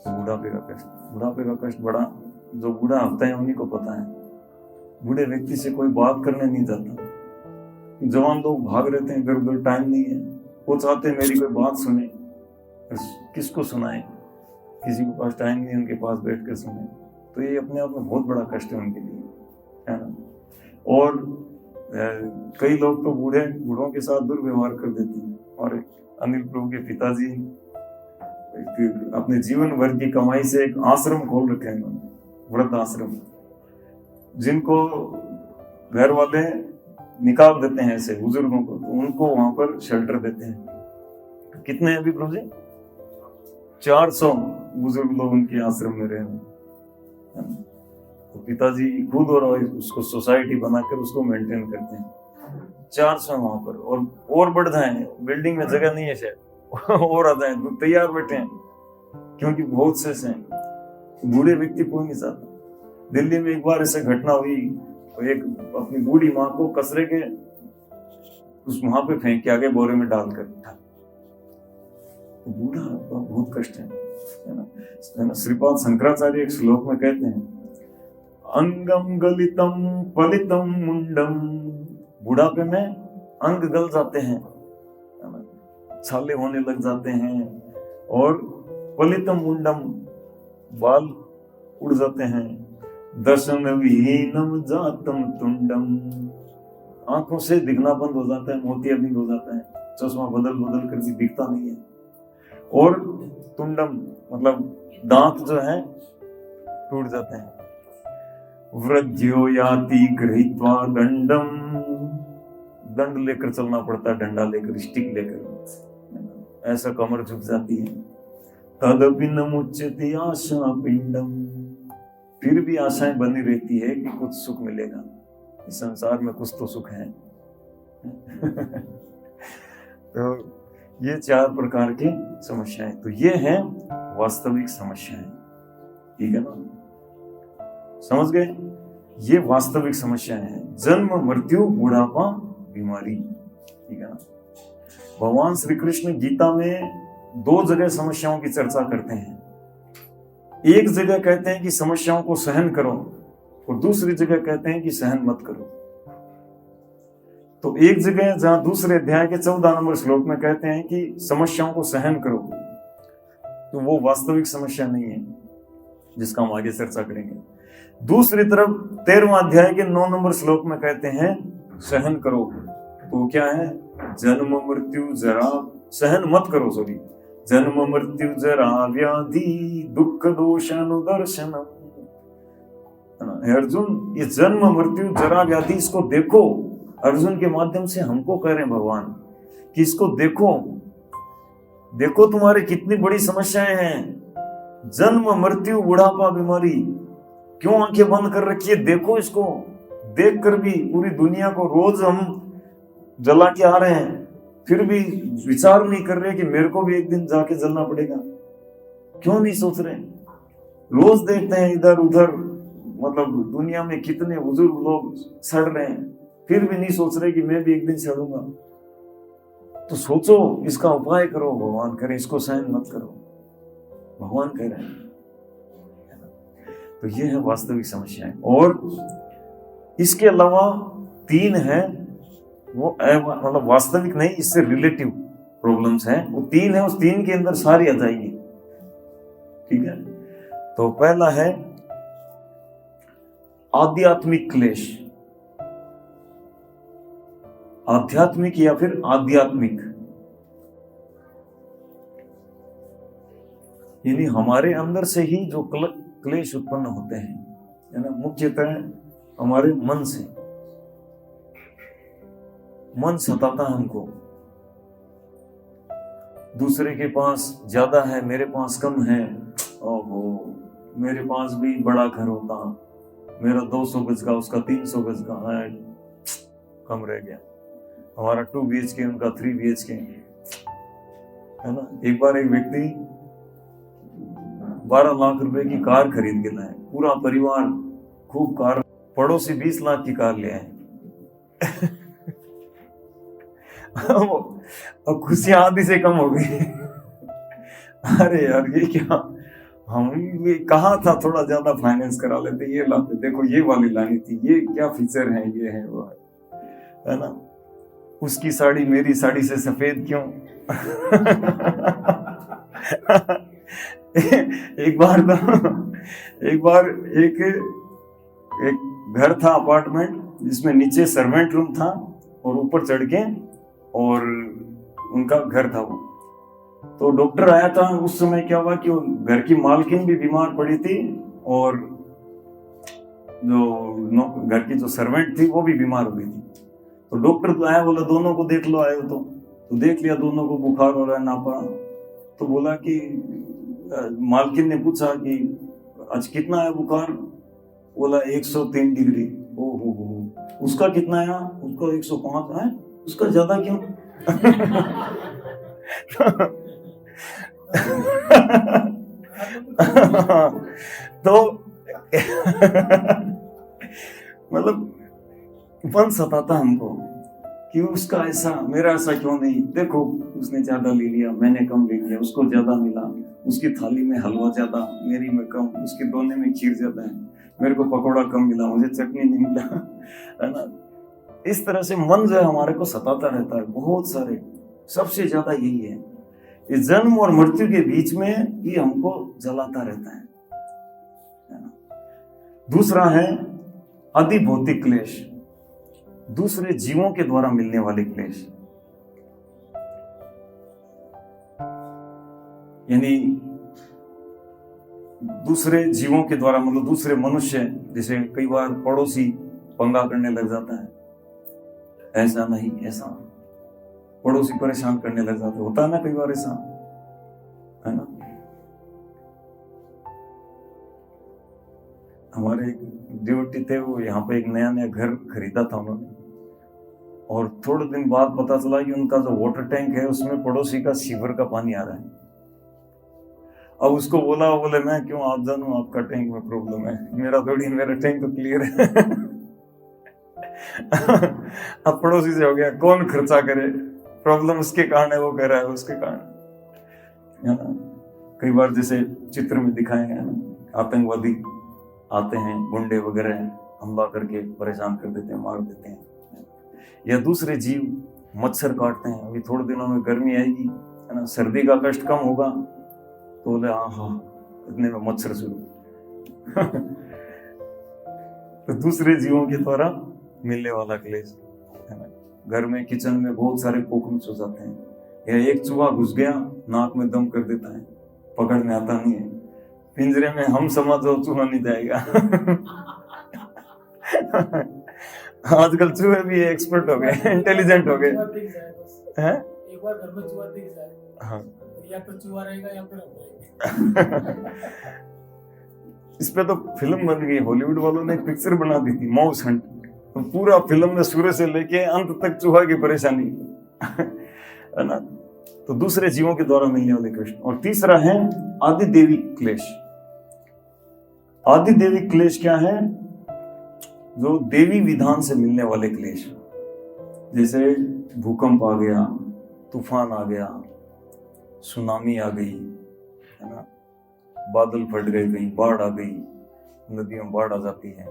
Speaker 1: तो बुढ़ापे का कष्ट, बुढ़ापे का कष्ट बड़ा, जो बूढ़ा होता है उन्हीं को पता है। बूढ़े व्यक्ति से कोई बात करने नहीं जाता। जवान लोग भाग रहते हैं इधर उधर, टाइम नहीं है, वो चाहते हैं मेरी कोई बात सुने, किसको सुनाए, किसी के पास टाइम नहीं, उनके पास बैठ कर सुने। तो ये अपने आप में बहुत बड़ा कष्ट है उनके लिए, है ना? और कई लोग तो बूढ़ों के साथ दुर्व्यवहार कर देते हैं। और अनिल प्रभु के पिताजी अपने जीवन भर की कमाई से एक आश्रम खोल रखे हैं, वृद्ध आश्रम, जिनको घर वाले निकाल देते हैं ऐसे बुजुर्गों को, तो उनको वहां पर शेल्टर देते हैं। कितने हैं अभी प्रभु जी? 400 बुजुर्ग लोग उनके आश्रम में रहे हैं। तो पिताजी खुद और उसको सोसाइटी बनाकर उसको मेंटेन करते हैं। 400 वहां पर, और बढ़ जाए, बिल्डिंग में जगह नहीं है शायद, और आ जाए तो तैयार बैठे हैं, क्योंकि बहुत से हैं। बूढ़े व्यक्ति कोई नहीं चाहता। दिल्ली में एक बार ऐसे घटना हुई, तो एक अपनी बूढ़ी माँ को कचरे के उस वहां पे फेंक के आगे बोरे में डालकर, तो बूढ़ा बहुत कष्ट है ना? श्रीपाद शंकराचार्य एक श्लोक में कहते हैं, अंगम गलितम पलितम मुंडम, बुढ़ापे में अंग गल जाते हैं, छाले होने लग जाते हैं, और पलितम मुंडम, बाल उड़ जाते हैं, दर्शन विहीनम जातम तुंडम, आंखों से दिखना बंद हो जाता है, मोतिया बंद हो जाता है, चश्मा बदल कर भी दिखता नहीं है, और तुंडम मतलब दांत जो है टूट जाते हैं। वृद्ध्यो याति गृहीत्वा दंडम, दंड लेकर चलना पड़ता है, डंडा लेकर, स्टिक लेकर, ऐसा कमर झुक जाती है। तदपि न मुच्यते आशा पिंडम, फिर भी आशाएं बनी रहती है कि कुछ सुख मिलेगा, इस संसार में कुछ तो सुख है। तो ये 4 प्रकार की समस्याएं, तो ये है वास्तविक समस्याएं, ठीक है ना, समझ गए? ये वास्तविक समस्या है, जन्म मृत्यु बुढ़ापा बीमारी, ठीक है ना। भगवान श्री कृष्ण गीता में 2 जगह समस्याओं की चर्चा करते हैं। एक जगह कहते हैं कि समस्याओं को सहन करो और दूसरी जगह कहते हैं कि सहन मत करो। तो एक जगह जहां दूसरे अध्याय के 14 नंबर श्लोक में कहते हैं कि समस्याओं को सहन करो, तो वो वास्तविक समस्या नहीं है, जिसका हम आगे चर्चा करेंगे। दूसरी तरफ 13वां अध्याय के 9 नंबर श्लोक में कहते हैं सहन करो, तो क्या है? जन्म मृत्यु जरा, सहन मत करो, सॉरी, जन्म मृत्यु जरा व्याधि दुख दोष अनुदर्शन। अर्जुन, ये जन्म मृत्यु जरा व्याधि, इसको देखो। अर्जुन के माध्यम से हमको कह रहे हैं भगवान कि इसको देखो, देखो तुम्हारे कितनी बड़ी समस्याएं हैं, जन्म मृत्यु बुढ़ापा बीमारी, क्यों आंखें बंद कर रखी है? देखो इसको, देख कर भी पूरी दुनिया को रोज हम जला के आ रहे हैं, फिर भी विचार नहीं कर रहे कि मेरे को भी एक दिन जाके जलना पड़ेगा। क्यों नहीं सोच रहे? रोज देखते हैं इधर उधर, मतलब दुनिया में कितने बुजुर्ग लोग सड़ रहे हैं, फिर भी नहीं सोच रहे कि मैं भी एक दिन सड़ूंगा। तो सोचो, इसका उपाय करो। भगवान कह रहे हैं इसको सहन मत करो, भगवान कह रहे हैं। तो ये है वास्तविक समस्याएं। और इसके अलावा 3 है, वो मतलब वास्तविक नहीं, इससे रिलेटिव प्रॉब्लम्स हैं, वो 3 है, उस 3 के अंदर सारी आ जाएगी, ठीक है। तो पहला है आध्यात्मिक क्लेश, आध्यात्मिक या फिर आध्यात्मिक, यानी हमारे अंदर से ही जो क्लेश उत्पन्न होते हैं, है ना, मुख्यतः हमारे मन से। मन सताता है हमको, दूसरे के पास ज्यादा है, मेरे पास कम है, ओहो मेरे पास भी बड़ा घर होता, मेरा 200 गज का, उसका 300 गज का है, कम रह गया, हमारा 2 BHK उनका 3 BHK, है ना। एक बार एक व्यक्ति 12 लाख रुपए की कार खरीद के लाए, पूरा परिवार खूब कार, पड़ोसी 20 लाख की कार ले आए। अब खुशियां आधी से कम हो गई। अरे यार ये क्या, हम भी कहा था थोड़ा ज्यादा फाइनेंस करा लेते, ये लाते, देखो ये वाली लानी थी, ये क्या फीचर है, ये है वो है ना। उसकी साड़ी मेरी साड़ी से सफेद क्यों? एक बार एक घर था, अपार्टमेंट, जिसमें नीचे सर्वेंट रूम था और ऊपर चढ़ के और उनका घर था वो। तो डॉक्टर आया था, उस समय क्या हुआ कि वो घर की मालकिन भी बीमार पड़ी थी और जो घर की जो सर्वेंट थी वो भी बीमार हो गई थी। तो डॉक्टर तो आया, बोला दोनों को देख लो, आए हो तो देख लिया, दोनों को बुखार हो रहा है, नापा, तो बोला कि मालकिन ने पूछा कि आज कितना है बुखार? बोला 103 डिग्री। ओहो, उसका कितना है? उसका 105 है। उसका ज्यादा क्यों? तो मतलब मन सताता हमको कि उसका ऐसा, मेरा ऐसा क्यों नहीं, देखो उसने ज्यादा ले लिया, मैंने कम ले लिया, उसको ज्यादा मिला, उसकी थाली में हलवा ज्यादा, मेरी में कम, उसके दोने में खीर ज्यादा है, मेरे को पकौड़ा कम मिला, मुझे चटनी नहीं मिला, है ना। इस तरह से मन जो है हमारे को सताता रहता है, बहुत सारे, सबसे ज्यादा यही है, ये जन्म और मृत्यु के बीच में ये हमको जलाता रहता है ना। दूसरा है अधिभौतिक क्लेश, दूसरे जीवों के द्वारा मिलने वाले क्लेश, यानी दूसरे जीवों के द्वारा, मतलब दूसरे मनुष्य, जैसे कई बार पड़ोसी पंगा करने लग जाता है, ऐसा नहीं ऐसा, पड़ोसी परेशान करने लग जाते, होता है ना कई बार ऐसा, है ना। हमारे एक ड्यूटी थे, वो यहाँ पे एक नया घर खरीदा था उन्होंने, और थोड़े दिन बाद पता चला कि उनका जो वाटर टैंक है उसमें पड़ोसी का सीवर का पानी आ रहा है। अब उसको बोला, वो बोले मैं क्यों आप जानूं, आपका टैंक में प्रॉब्लम है, मेरा थोड़ी, मेरा टैंक तो क्लियर है। अब पड़ोसी से हो गया, कौन खर्चा करे, प्रॉब्लम उसके कारण है, वो कह रहा है उसके कारण है ना। कई बार जैसे चित्र में दिखाए हैं ना, आतंकवादी आते हैं, गुंडे वगैरह हमला करके परेशान कर देते हैं, मार देते हैं, या दूसरे जीव मच्छर काटते हैं। अभी थोड़े दिनों में गर्मी आएगी है ना, सर्दी का कष्ट कम होगा, तो बोले हाँ इतने में मच्छर शुरू। तो दूसरे जीवों के द्वारा मिलने वाला क्लेश है ना। घर में किचन में बहुत सारे कॉकरोच हो जाते हैं, या एक चूहा घुस गया नाक में दम कर देता है, पकड़ने आता नहीं है, पिंजरे में हम समझो चूहा नहीं जाएगा। आजकल चूहे भी एक्सपर्ट हो गए, इंटेलिजेंट हो गए हैं।
Speaker 2: एक बार घर में चूहा दिख जाए,
Speaker 1: हाँ,
Speaker 2: या तो चूहा रहेगा या फिर हम रहेंगे।
Speaker 1: इस पे तो फिल्म बन गई, हॉलीवुड वालों ने पिक्चर बना दी थी, माउस हंट। तो पूरा फिल्म में शुरू से लेके अंत तक चूहा की परेशानी है ना। तो दूसरे जीवों के द्वारा मिलने वाले क्लेश। और तीसरा है आदि देवी क्लेश। आदि देवी क्लेश क्या है? जो देवी विधान से मिलने वाले क्लेश, जैसे भूकंप आ गया, तूफान आ गया, सुनामी आ गई है ना, बादल फट गए, कहीं बाढ़ आ गई, नदियों में बाढ़ आ जाती है।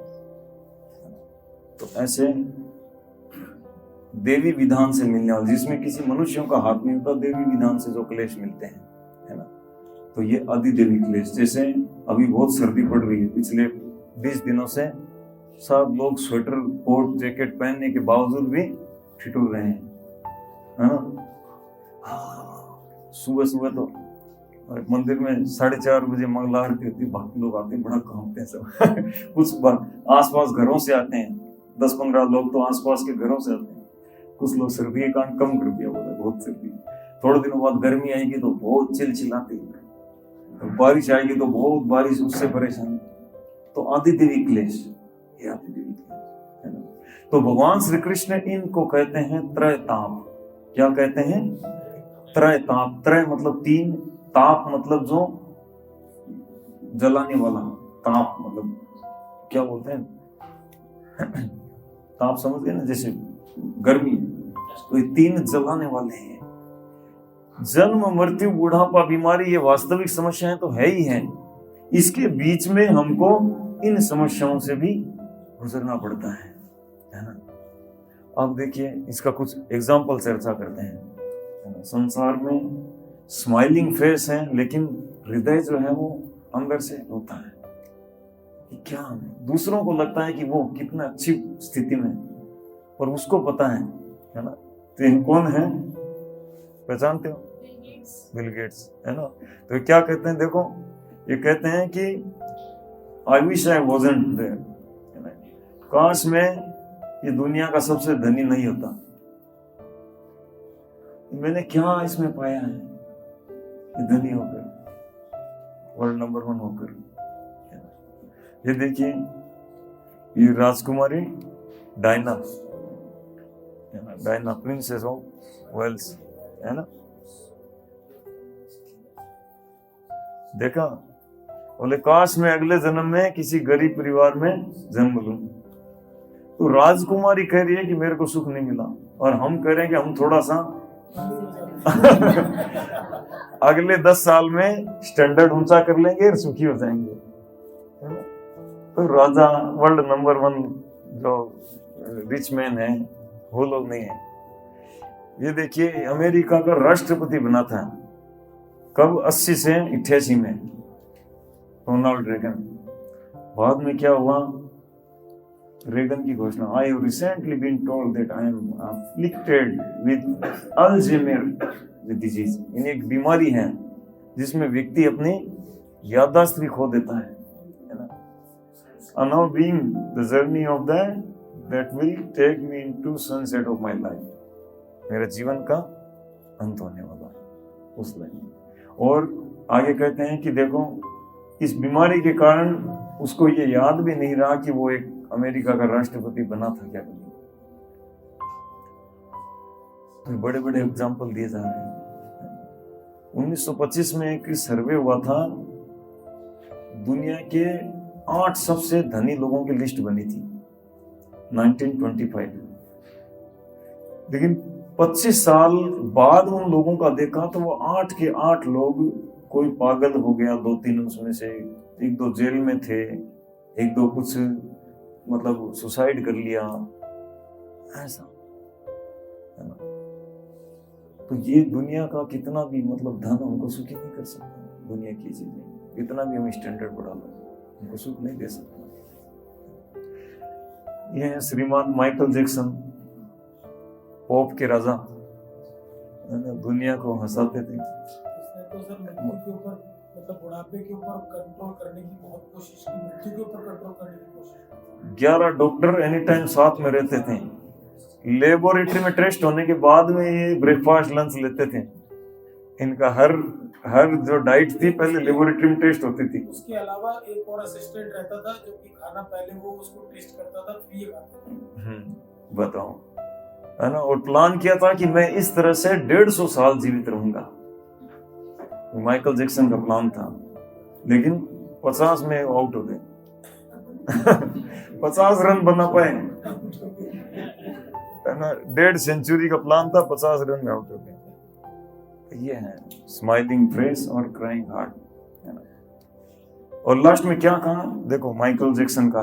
Speaker 1: तो ऐसे देवी विधान से मिलने वाले, जिसमें किसी मनुष्यों का हाथ नहीं होता, देवी विधान से जो क्लेश मिलते हैं है ना, तो ये आदि देवी क्लेश। जैसे अभी बहुत सर्दी पड़ रही है, पिछले 20 दिनों से सब लोग स्वेटर कोट जैकेट पहनने के बावजूद भी ठिठुर रहे हैं है ना। सुबह सुबह तो मंदिर में 4:30 बजे मंगला आरती होती है, बाकी लोग आते हैं, बड़ा कांपते हैं सब। कुछ आसपास घरों से आते हैं, 10-15 लोग तो आसपास के घरों से आते हैं। कुछ लोग सर्दी के कारण कम कर दिया, बोला बहुत सर्दी। थोड़े दिनों बाद गर्मी आएगी तो बहुत चिलचिलाती है, तो बारिश आएगी तो बहुत बारिश, उससे परेशान। तो आदि देवी क्लेश, ये आदि देवी क्लेश है ना। तो भगवान श्री कृष्ण इनको कहते हैं त्रयताप। क्या कहते हैं? त्रयताप। त्रय मतलब 3, ताप मतलब जो जलाने वाला, ताप मतलब क्या बोलते हैं, ताप समझ गए ना, जैसे गर्मी, तो ये 3 जलाने वाले हैं। जन्म, मृत्यु, बुढ़ापा, बीमारी, ये वास्तविक समस्याएं तो है ही है, इसके बीच में हमको इन समस्याओं से भी गुजरना पड़ता है ना। अब देखिए इसका कुछ एग्जाम्पल चर्चा करते हैं। संसार में स्माइलिंग फेस है, लेकिन हृदय जो है वो अंदर से होता है कि क्या दूसरों को लगता है कि वो कितना अच्छी स्थिति में, और उसको पता है ना। तो ये कौन है, पहचानते हो? बिल गेट्स है ना। तो क्या कहते हैं, देखो ये कहते हैं कि I wish I wasn't there, काश में ये दुनिया का सबसे धनी नहीं होता, मैंने क्या इसमें पाया है ये धनी होकर, वर्ल्ड नंबर 1 होकर। ये देखिए ये राजकुमारी डायना प्रिंसेस ऑफ वेल्स है ना। देखा, बोले काश मैं अगले जन्म में किसी गरीब परिवार में जन्म लूं। तो राजकुमारी कह रही है कि मेरे को सुख नहीं मिला, और हम कह रहे हैं कि हम थोड़ा सा अगले 10 साल में स्टैंडर्ड ऊंचा कर लेंगे और सुखी हो जाएंगे। तो राजा, वर्ल्ड नंबर 1 जो रिच मैन है, वो लोग नहीं है। ये देखिए अमेरिका का राष्ट्रपति बना था कब, 80 से 88 में, रोनाल्ड रेगन। बाद में क्या हुआ, रेगन की घोषणा, I have recently been told that I am afflicted with Alzheimer's disease. इन एक बीमारी है जिसमें व्यक्ति अपनी याददाश्त भी खो देता है ना। And now being the journey of that will take me into sunset of my life, मेरे जीवन का अंत होने वाला है उस लाइन। और आगे कहते हैं कि देखो इस बीमारी के कारण उसको ये याद भी नहीं रहा कि वो एक अमेरिका का राष्ट्रपति बना था क्या कभी। तो बड़े बड़े एग्जाम्पल दिए जा रहे हैं। 1925 में एक सर्वे हुआ था, दुनिया के 8 सबसे धनी लोगों की लिस्ट बनी थी 1925। लेकिन 25 साल बाद उन लोगों का देखा तो वो 8 के 8 लोग, कोई पागल हो गया, 2-3 उसमें से, 1-2 जेल में थे, 1-2 कुछ मतलब सुसाइड कर लिया, ऐसा है ना। तो ये दुनिया का कितना भी मतलब धन हमको सुखी नहीं कर सकता। दुनिया की चीजें कितना भी हम स्टैंडर्ड बढ़ा लो, हमको सुख नहीं दे सकता। ये है श्रीमान माइकल जैक्सन, पॉप के राजा, है ना, दुनिया को हंसाते थे।
Speaker 2: इसने तो सर मृत्यु के ऊपर, मतलब बुढ़ापे के ऊपर कंट्रोल करने की बहुत कोशिश की, मृत्यु के ऊपर कंट्रोल करने की कोशिश की।
Speaker 1: 11 डॉक्टर एनी टाइम साथ में रहते थे। लेबोरेटरी में टेस्ट होने के बाद में ये ब्रेकफास्ट लंच लेते थे। इनका हर जो डाइट थी पहले लेबोरेटरी में टेस्ट होती थी।
Speaker 2: उसके अलावा एक और असिस्टेंट रहता था जो कि खाना पहले वो उसको टेस्ट करता था, फिर ये खाता था।
Speaker 1: बताओ, है ना। और प्लान किया था कि मैं इस तरह से 150 साल जीवित रहूंगा, माइकल जैक्सन का प्लान था। लेकिन 50 में आउट हो गए 50 रन बना पाए, है ना। 1.5 सेंचुरी का प्लान था, 50 रन में आउट हो गए। ये है स्माइलिंग फेस और क्राइंग हार्ट, है ना। और लास्ट में क्या कहा देखो माइकल जैक्सन का,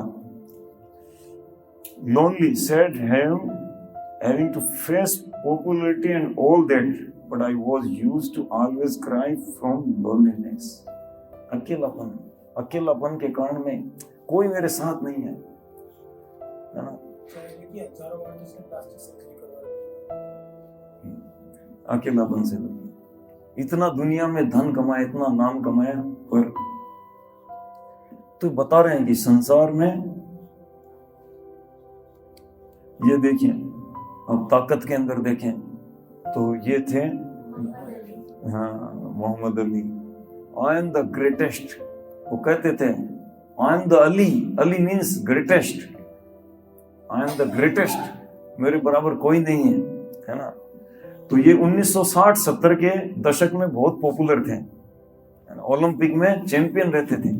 Speaker 1: lonely sad having to face popularity and all that, but I was used to always cry from loneliness. अकेलापन के कारण में कोई मेरे साथ नहीं है ना। अकेलापन से इतना दुनिया में धन कमाया, इतना नाम कमाया, पर तो बता रहे हैं कि संसार में ये देखिए, अब ताकत के अंदर देखें तो ये थे, हाँ, Muhammad Ali, I am the greatest. वो कहते थे I am the Ali, Ali means greatest, I am the greatest, मेरे बराबर कोई नहीं है ना। तो ये 1960-70 के दशक में बहुत पॉपुलर थे, ओलंपिक में चैंपियन रहते थे।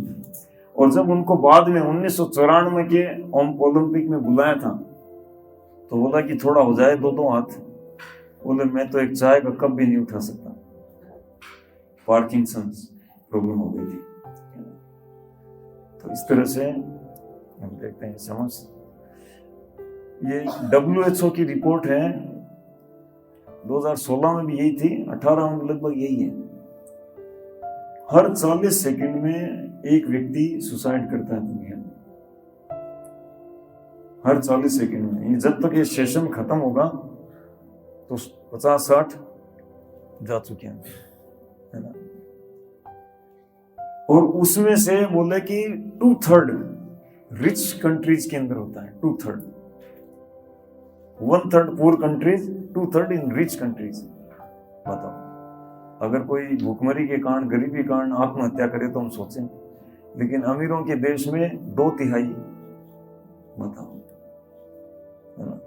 Speaker 1: और जब उनको बाद में 1994 के ओलंपिक में बुलाया था तो बोला कि थोड़ा हो जाए 2 हाथ, बोले मैं तो एक चाय का कप भी नहीं उठा सकता, पार्किंसंस प्रॉब्लम हो गई थी। तो इस तरह से हम देखते हैं समझ। ये WHO की रिपोर्ट है, 2016 में भी यही थी, 18 में लगभग यही है। हर 40 सेकंड में एक व्यक्ति सुसाइड करता है दुनिया में, हर 40 सेकंड में। जब तक ये सेशन खत्म होगा तो 50-60 जा चुके हैं, है ना। और उसमें से बोले कि 2/3 रिच कंट्रीज के अंदर होता है, 2/3, 1/3 पुअर कंट्रीज, 2/3 इन रिच कंट्रीज। बताओ, अगर कोई भूखमरी के कारण, गरीबी के कारण आत्महत्या करे तो हम सोचें, लेकिन अमीरों के देश में 2/3, बताओ, है ना।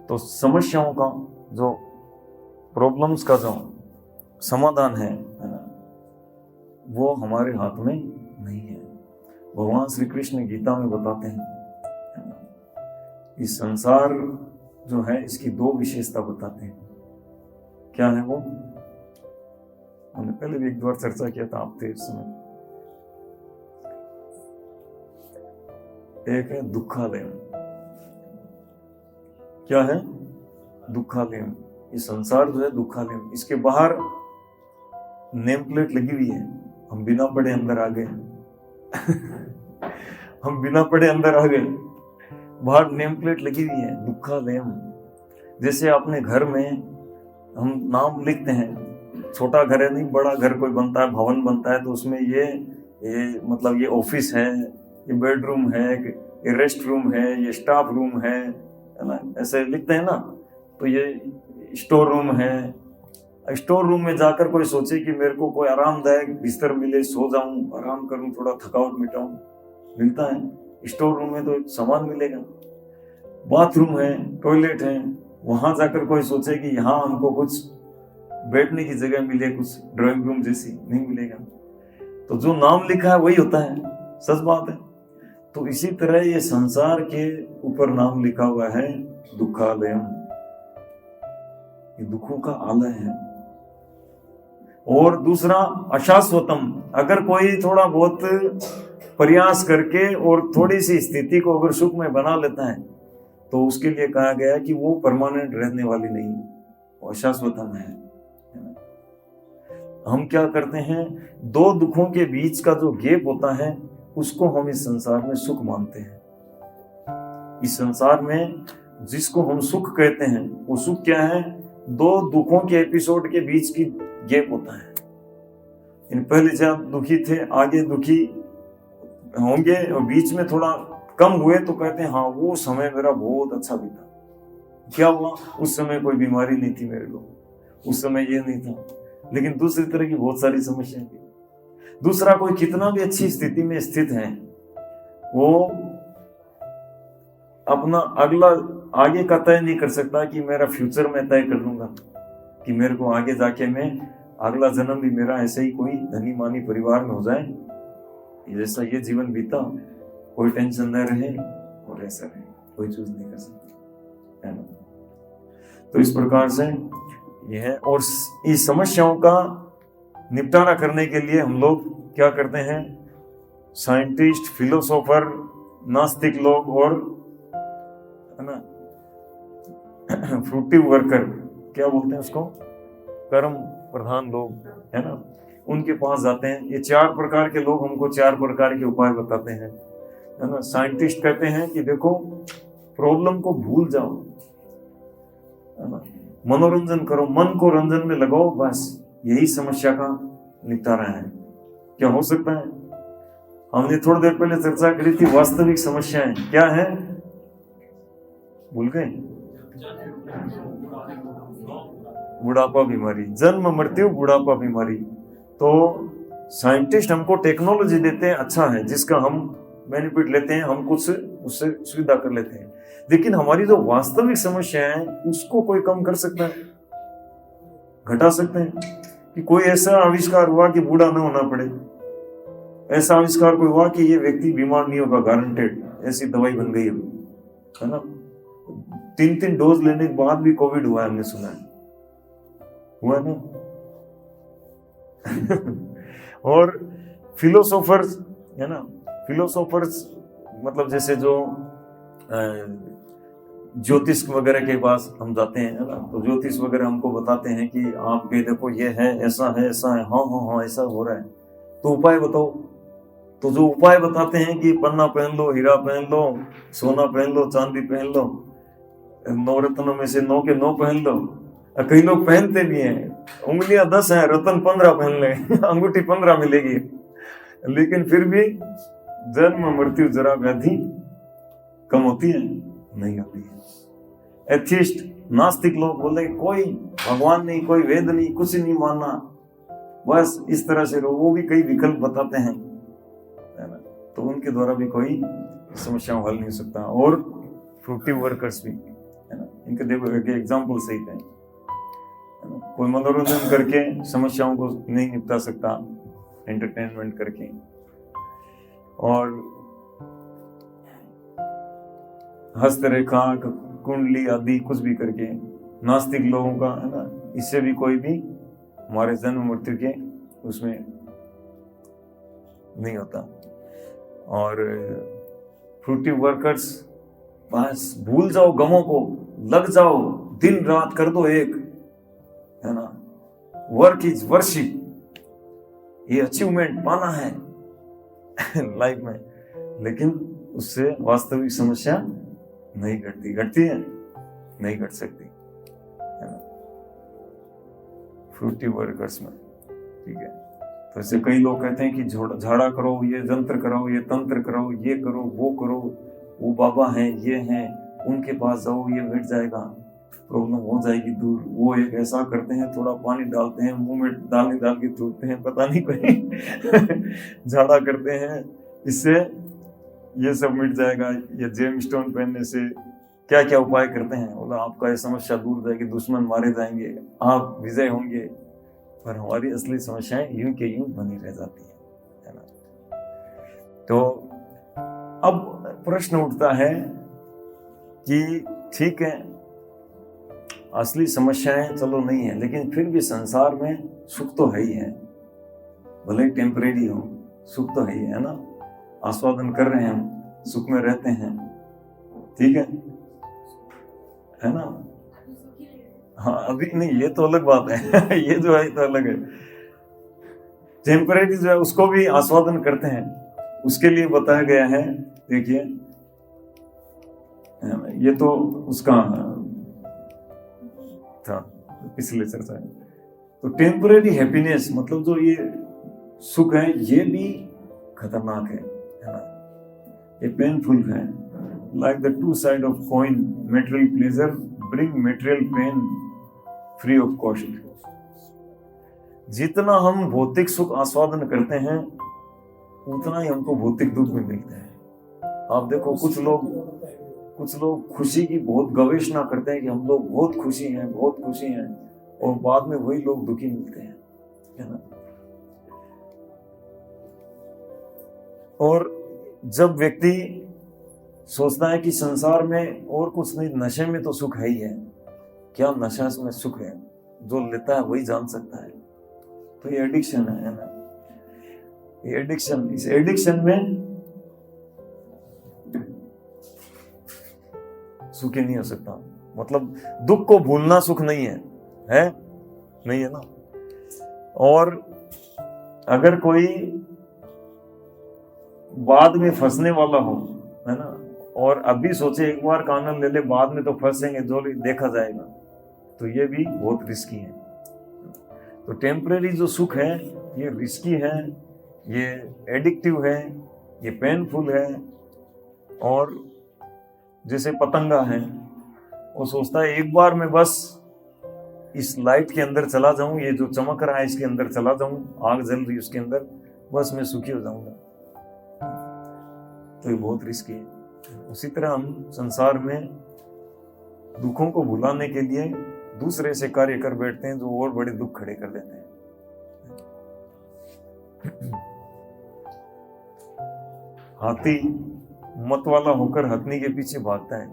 Speaker 1: तो समस्याओं का जो, प्रॉब्लम्स का जो समाधान है ना, वो हमारे हाथ में नहीं है। भगवान श्री कृष्ण गीता में बताते हैं, है ना, इस संसार जो है इसकी 2 विशेषता बताते हैं। क्या है वो? हमने पहले भी एक बार चर्चा किया था, आप थे इस समय। एक है दुखालयम। क्या है? दुखालयम। ये संसार जो है दुखालयम, इसके बाहर नेम प्लेट लगी हुई है, हम बिना पढ़े अंदर आ गए हम बिना पढ़े अंदर आ गए, बाहर नेम प्लेट लगी हुई है दुखालयम। जैसे अपने घर में हम नाम लिखते हैं, छोटा घर है नहीं, बड़ा घर कोई बनता है, भवन बनता है, तो उसमें ये मतलब ये ऑफिस है, ये बेडरूम है, ये रेस्ट रूम है, ये स्टाफ रूम है ना, ऐसे लिखते हैं ना। तो ये स्टोर रूम है। स्टोर रूम में जाकर कोई सोचे कि मेरे को कोई आरामदायक बिस्तर मिले, सो जाऊं, आराम करूं, थोड़ा थकावट मिटाऊं, मिलता है? स्टोर रूम में तो सामान मिलेगा। बाथरूम है, टॉयलेट है, वहां जाकर कोई सोचे कि यहाँ हमको कुछ बैठने की जगह मिले, कुछ ड्राइंग रूम जैसी, नहीं मिलेगा। तो जो नाम लिखा है वही होता है, सच बात है। तो इसी तरह ये संसार के ऊपर नाम लिखा हुआ है दुखालयम, ये दुखों का आलय है। और दूसरा अशाश्वतम, अगर कोई थोड़ा बहुत प्रयास करके और थोड़ी सी स्थिति को अगर सुख में बना लेता है तो उसके लिए कहा गया कि वो परमानेंट रहने वाली नहीं है, वो अशाश्वतम है। हम क्या करते हैं, दो दुखों के बीच का जो गैप होता है उसको हम इस संसार में सुख मानते हैं। इस संसार में जिसको हम सुख कहते हैं वो सुख क्या है, दो दुखों के एपिसोड के बीच की गैप होता है। इन पहले जब दुखी थे, आगे दुखी होंगे और बीच में थोड़ा कम हुए तो कहते हैं हाँ वो समय मेरा बहुत अच्छा बीता। क्या हुआ, उस समय कोई बीमारी नहीं थी मेरे को, उस समय ये नहीं था। लेकिन दूसरी तरह की बहुत सारी समस्याएं थी। दूसरा कोई कितना भी अच्छी स्थिति में स्थित है, वो अपना अगला आगे का तय नहीं कर सकता कि मेरा फ्यूचर में तय कर लूंगा कि मेरे को आगे जाके मैं अगला जन्म भी मेरा ऐसे ही कोई धनी मानी परिवार में हो जाए, जैसा ये जीवन बीता, कोई टेंशन न रहे और ऐसा रहे, कोई चूज नहीं कर सकता, है ना। तो इस प्रकार से यह है। और इस समस्याओं का निपटारा करने के लिए हम लोग क्या करते हैं, साइंटिस्ट, फिलोसोफर, नास्तिक लोग और है ना फ्रूटिव वर्कर, क्या बोलते हैं उसको, कर्म प्रधान लोग, है ना, उनके पास जाते हैं। ये 4 प्रकार के लोग हमको 4 प्रकार के उपाय बताते हैं, है ना। साइंटिस्ट कहते हैं कि देखो प्रॉब्लम को भूल जाओ, है ना, मनोरंजन करो, मन को रंजन में लगाओ, बस यही समस्या का निपटारा है। क्या हो सकता है, हमने थोड़ी देर पहले चर्चा करी थी, वास्तविक समस्याएं क्या है, भूल गए, बुढ़ापा बीमारी, जन्म मृत्यु बुढ़ापा बीमारी। तो साइंटिस्ट हमको टेक्नोलॉजी देते हैं, अच्छा है, जिसका हम बेनिफिट लेते हैं, हम कुछ उससे सुविधा कर लेते हैं। लेकिन हमारी जो वास्तविक समस्या है उसको कोई कम कर सकता है, घटा सकते हैं कि कोई ऐसा आविष्कार हुआ कि बूढ़ा न होना पड़े, ऐसा आविष्कार कोई हुआ कि ये व्यक्ति बीमार नहीं होगा, गारंटेड, ऐसी दवाई बन गई है ना। 3 डोज लेने के बाद भी कोविड हुआ है, हमने सुना है, हुआ ना। और फिलोसोफर्स, है ना, फिलोसोफर्स मतलब जैसे जो ज्योतिष वगैरह के पास हम जाते हैं, है ना, तो ज्योतिष वगैरह हमको बताते हैं कि आप ये देखो ये है, ऐसा है, ऐसा है, हाँ हाँ हाँ ऐसा हो रहा है, तो उपाय बताओ। तो जो उपाय बताते हैं कि पन्ना पहन लो, हीरा पहन लो, सोना पहन लो, चांदी पहन लो, 9 रत्नों में से 9 के 9 पहन लो। कई लोग पहनते भी हैं, उंगलियां 10 हैं, रत्न 15 पहन ले, अंगूठी 15 मिलेगी, लेकिन फिर भी जन्म मृत्यु जरा व्याधि कम होती है, नहीं होती है। एथिस्ट, नास्तिक लोग बोलते हैं कोई भगवान नहीं, कोई वेद नहीं, कुछ नहीं मानना, बस इस तरह से लोग, वो भी कई विकल्प बताते हैं, है ना, तो उनके द्वारा भी कोई समस्याओं हल नहीं हो सकता। और फ्रूटिव वर्कर्स भी, है ना, इनके देखो एग्जाम्पल सही है ना, कोई मनोरंजन करके समस्याओं को नहीं निपटा सकता, एंटरटेनमेंट करके, और हस्तरेखा, कुंडली आदि कुछ भी करके। नास्तिक लोगों का, है ना, इससे भी कोई भी हमारे जन्म मृत्यु के उसमें नहीं होता। और फ्रूटिव वर्कर्स, बस भूल जाओ गमों को, लग जाओ, दिन रात कर दो एक, है ना, वर्क इज वर्शिप, ये अचीवमेंट पाना है लाइफ में, लेकिन उससे वास्तविक समस्या नहीं घटती, घटती है नहीं घट सकती, है ना, फ्रूटिव वर्कर्स में, ठीक है। तो ऐसे कई लोग कहते हैं कि झाड़ा करो, ये जंत्र कराओ, ये तंत्र कराओ, ये करो, वो बाबा हैं, ये हैं, उनके पास जाओ, ये मिट जाएगा, प्रॉब्लम हो जाएगी दूर। वो एक ऐसा करते हैं, थोड़ा पानी डालते हैं, मुंह में डाल के थूकते हैं, पता नहीं कोई झाड़ा करते हैं, इससे ये सब मिट जाएगा, ये जेम स्टोन पहनने से क्या क्या उपाय करते हैं, बोला आपका ये समस्या दूर जाएगी, दुश्मन मारे जाएंगे, आप विजय होंगे, पर हमारी असली समस्याएं यूं के यूं बनी रह जाती है ना। तो अब प्रश्न उठता है कि ठीक है, असली समस्याएं चलो नहीं है, लेकिन फिर भी संसार में सुख तो है ही है, भले टेम्परेरी हो, सुख तो है ना, आस्वादन कर रहे हैं हम, सुख में रहते हैं, ठीक है ना। हाँ अभी नहीं, ये तो अलग बात है ये जो है तो अलग है, टेम्परेरी जो है उसको भी आस्वादन करते हैं, उसके लिए बताया गया है। देखिए ये तो उसका था पिछले चर्चा है। तो टेम्परेरी हैप्पीनेस मतलब जो ये सुख है ये भी खतरनाक है ना, ये पेनफुल है। Like the two side of coin, material pleasure bring material pain free of cost. जितना हम भौतिक सुख आस्वादन करते हैं उतना ही हमको भौतिक दुख भी मिलता है। आप देखो कुछ लोग खुशी की बहुत गवेषणा करते हैं कि हम लोग बहुत खुशी हैं, बहुत खुशी हैं, और बाद में वही लोग दुखी मिलते हैं, है ना। और जब व्यक्ति सोचता है कि संसार में और कुछ नहीं, नशे में तो सुख है ही है, क्या नशा में सुख है, जो लेता है वही जान सकता है। तो ये एडिक्शन है ना, ये एडिक्शन, इस एडिक्शन में सुखी नहीं हो सकता। मतलब दुख को भूलना सुख नहीं है नहीं है ना। और अगर कोई बाद में फंसने वाला हो, है ना, और अभी सोचे एक बार का आनंद ले ले, बाद में तो फंसेंगे, जो देखा जाएगा, तो ये भी बहुत रिस्की है। तो टेम्परेरी जो सुख है ये रिस्की है, ये एडिक्टिव है, ये पेनफुल है। और जैसे पतंगा है, वो सोचता है एक बार मैं बस इस लाइट के अंदर चला जाऊं, ये जो चमक रहा है इसके अंदर चला जाऊं, आग जल रही उसके अंदर, बस मैं सुखी हो जाऊंगा। तो ये बहुत रिस्की है। उसी तरह हम संसार में दुखों को भुलाने के लिए दूसरे से कार्य कर बैठते हैं, जो और बड़े दुख खड़े कर देते हैं। हाथी मत वाला होकर हथनी के पीछे भागता है,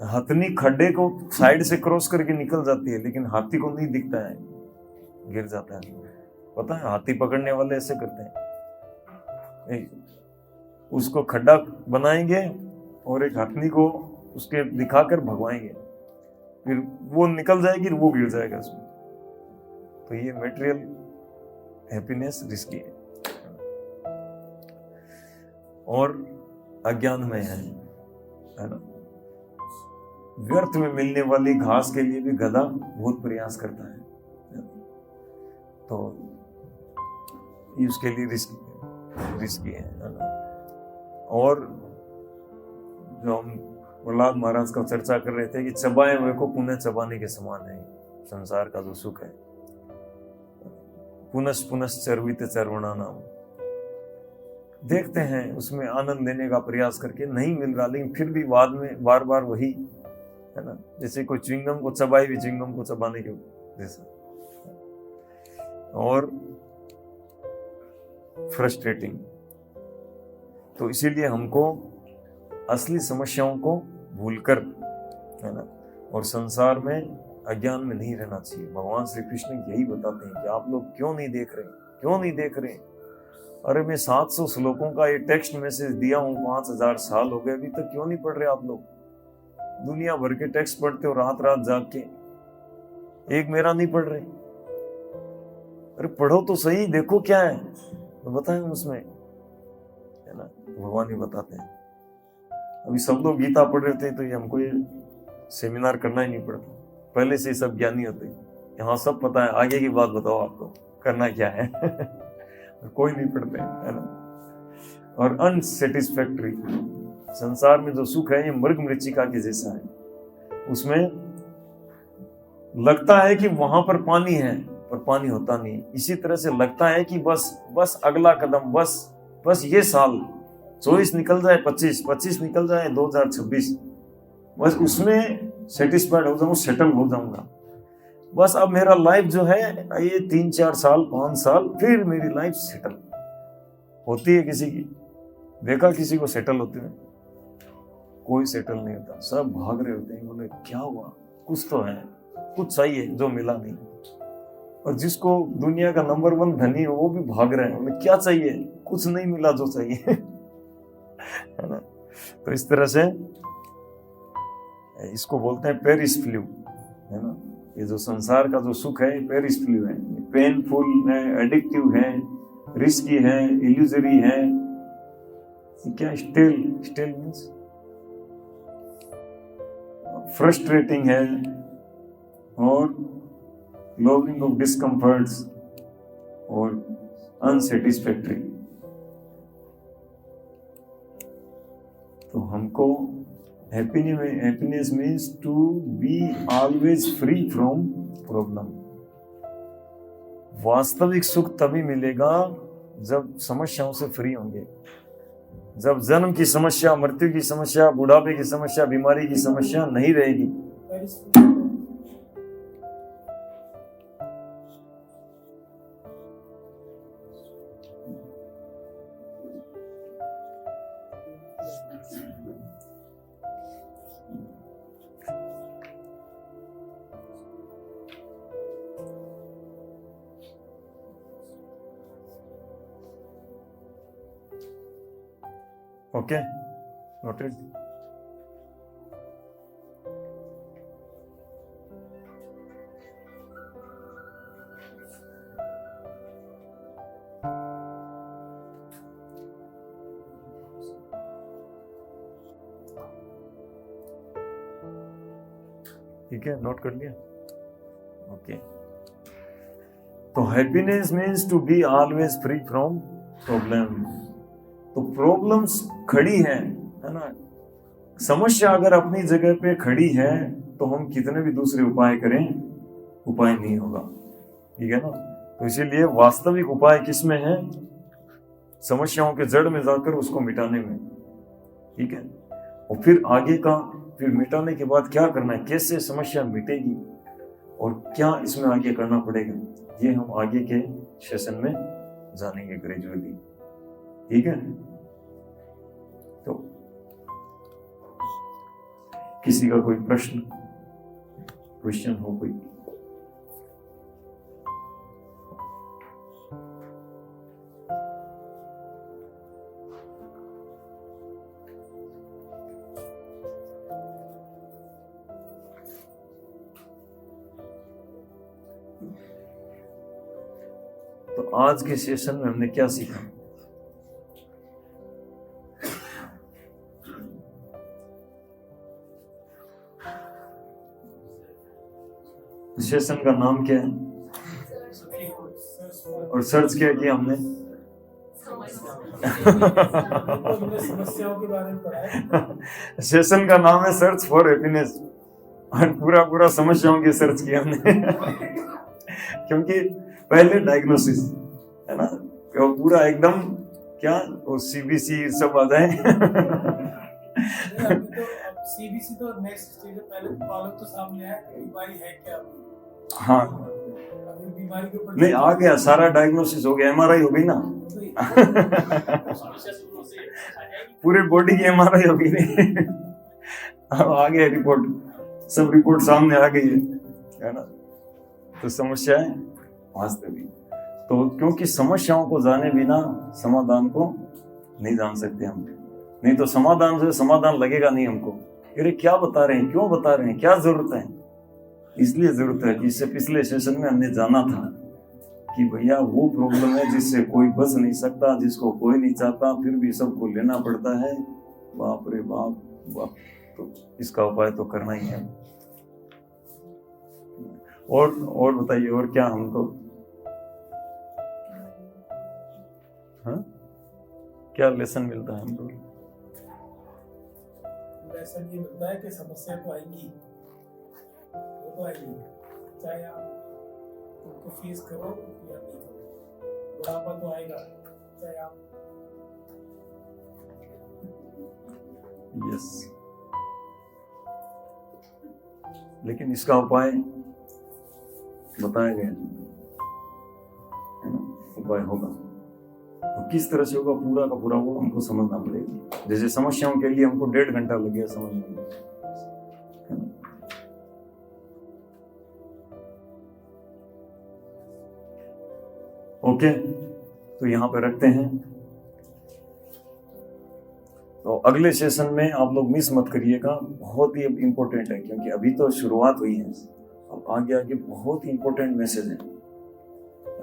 Speaker 1: हथनी खड्डे को साइड से क्रॉस करके निकल जाती है, लेकिन हाथी को नहीं दिखता है, गिर जाता है। पता है हाथी पकड़ने वाले ऐसे करते हैं, उसको खड्डा बनाएंगे और एक हथनी को उसके दिखाकर भगवाएंगे, फिर वो निकल जाएगी, वो गिर जाएगा उसमें। तो ये मटेरियल हैप्पीनेस रिस्की है और अज्ञान में है ना। व्यर्थ में मिलने वाली घास के लिए भी गधा बहुत प्रयास करता है, तो ये उसके लिए रिस्की है ना। और जो हम प्रहलाद महाराज का चर्चा कर रहे थे कि चबाए हुए को पुनः चबाने के समान है संसार का जो सुख है। पुनः पुनः चर्वित चर्वणा नाम, देखते हैं उसमें आनंद लेने का प्रयास करके, नहीं मिल रहा, लेकिन फिर भी बाद में बार बार वही, है ना। जैसे कोई च्युइंगम को चबाई हुई च्युइंगम को चबाने के जैसा, और फ्रस्ट्रेटिंग। तो इसीलिए हमको असली समस्याओं को भूलकर, है ना, और संसार में अज्ञान में नहीं रहना चाहिए। भगवान श्री कृष्ण यही बताते हैं कि आप लोग क्यों नहीं देख रहे। अरे मैं 700 श्लोकों का ये टेक्स्ट मैसेज दिया हूँ, 5000 साल हो गए, अभी तक क्यों नहीं पढ़ रहे आप लोग? दुनिया भर के टेक्स्ट पढ़ते हो रात रात जाग के, एक मेरा नहीं पढ़ रहे। अरे पढ़ो तो सही, देखो क्या है तो बताएं उसमें, है ना। भगवान ही बताते हैं। अभी सब लोग गीता पढ़ रहे थे तो ये हमको ये सेमिनार करना ही नहीं पड़ता, पहले से सब ज्ञानी होते, यहाँ सब पता है, आगे की बात बताओ आपको करना क्या है कोई नहीं पढ़ते, है ना। और अनसेटिस्फैक्टरी, संसार में जो सुख है ये मृग मृचिका के जैसा है। उसमें लगता है कि वहां पर पानी है, पर पानी होता नहीं। इसी तरह से लगता है कि बस अगला कदम, बस ये साल 24 निकल जाए, 25 निकल जाए, 2026, बस उसमें सेटिस्फाइड हो जाऊं, सेटल हो जाऊंगा। बस अब मेरा लाइफ जो है ये 3-4 साल 5 साल, फिर मेरी लाइफ सेटल होती है। किसी की देखा किसी को सेटल होते हुए? कोई सेटल नहीं होता, सब भाग रहे होते हैं। बोले क्या हुआ, कुछ तो है, कुछ चाहिए जो मिला नहीं। और जिसको दुनिया का नंबर 1 धनी हो वो भी भाग रहे हैं, बोले क्या चाहिए, कुछ नहीं मिला जो चाहिए। है ना? तो इस तरह से इसको बोलते हैं पेरिस फ्लू, है ना? ये जो संसार का जो सुख है पेरिस फ्लू है, पेनफुल है, एडिक्टिव है, रिस्की है, इल्यूजरी है। क्या स्टेल मीन्स फ्रस्ट्रेटिंग है, और लविंग ऑफ डिस्कम्फर्ट्स और अनसेटिस्फैक्टरी। तो हमको happiness means to be always free from problem. वास्तविक सुख तभी मिलेगा जब समस्याओं से फ्री होंगे। जब जन्म की समस्या, मृत्यु की समस्या, बुढ़ापे की समस्या, बीमारी की समस्या नहीं रहेगी। Okay, noted. ठीक है, नोट कर लिया? ओके। तो happiness means to be always free from problem. तो प्रॉब्लम्स खड़ी है ना? समस्या अगर अपनी जगह पे खड़ी है तो हम कितने भी दूसरे उपाय करें, उपाय नहीं होगा। ठीक है ना? तो इसीलिए वास्तविक उपाय किसमें है? समस्याओं के जड़ में जाकर उसको मिटाने में। ठीक है? और फिर आगे का, फिर मिटाने के बाद क्या करना है, कैसे समस्या मिटेगी और क्या इसमें आगे करना पड़ेगा, ये हम आगे के सेशन में जानेंगे ग्रेजुअली। ठीक है? तो किसी का कोई क्वेश्चन हो कोई? तो आज के सेशन में हमने क्या सीखा? सेशन का नाम क्या है और सर्च क्या किया हमने?
Speaker 2: समस्याओं के बारे में पढ़ा।
Speaker 1: सेशन का नाम है सर्च फॉर हैप्पीनेस, और पूरा समस्याओं की सर्च किया हमने। क्योंकि पहले डायग्नोसिस है ना, तो पूरा एकदम क्या वो सीबीसी सब आ जाए।
Speaker 2: सीबीसी तो नेक्स्ट स्टेज है, पहले प्रॉब्लम तो सामने है, बीमारी है क्या?
Speaker 1: हाँ,
Speaker 2: अभी बीमारी के ऊपर
Speaker 1: नहीं आ गया, सारा डायग्नोसिस हो गया, एमआरआई हो गई ना। पूरे बॉडी की एमआरआई हो गई। नहीं अब आ गया रिपोर्ट, सब रिपोर्ट सामने आ गई है ना? तो समस्या है वास्तविक। तो क्योंकि समस्याओं को जाने बिना समाधान को नहीं जान सकते हम, नहीं तो समाधान से समाधान लगेगा नहीं हमको। अरे क्या बता रहे हैं, क्यों बता रहे हैं, क्या जरूरत है? इसलिए जरूरत है कि इससे पिछले सेशन में हमने जाना था कि भैया वो प्रॉब्लम है जिससे कोई बच नहीं सकता, जिसको कोई नहीं चाहता, फिर भी सबको लेना पड़ता है। बाप रे बाप। तो इसका उपाय तो करना ही है। और बताइए, और क्या हमको, हाँ, क्या लेसन मिलता है हमको?
Speaker 2: लेसन ये मिलता है कि समस्या तो आएंगी, वो तो आएंगी, चाहे आप उनको फेस करो या नहीं करो। बुढ़ापा तो आएगा, चाहे आप
Speaker 1: यस लेकिन इसका उपाय बताया गया है ना, उपाय होगा। तो किस तरह से होगा पूरा का पूरा वो हमको समझना पड़ेगा। जैसे समस्याओं के लिए हमको 1.5 घंटा लग गया समझने में, है ना। ओके, तो यहाँ पे रखते हैं। तो अगले सेशन में आप लोग मिस मत करिएगा, बहुत ही इम्पोर्टेंट है, क्योंकि अभी तो शुरुआत हुई है, अब आगे आगे बहुत ही इम्पोर्टेंट मैसेज है।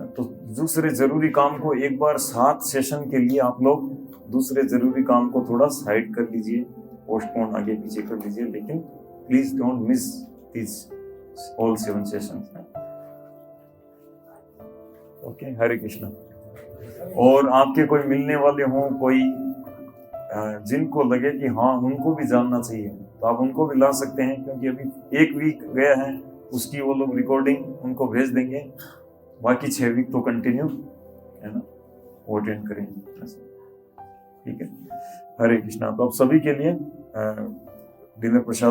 Speaker 1: तो दूसरे जरूरी काम को एक बार 7 सेशन के लिए आप लोग दूसरे जरूरी काम को थोड़ा साइड कर लीजिए, पोस्टपोन आगे पीछे कर लीजिए, लेकिन please don't miss this all 7 sessions. Okay, Hare Krishna. और आपके कोई मिलने वाले हों, कोई जिनको लगे कि हाँ उनको भी जानना चाहिए, तो आप उनको भी ला सकते हैं, क्योंकि अभी 1 वीक गया है, उसकी वो लोग रिकॉर्डिंग उनको भेज देंगे, बाकी 6 वीक तो कंटिन्यू, है ना, वो अटेंड करेंगे। ठीक है, हरे कृष्णा। तो आप सभी के लिए डिनर प्रसाद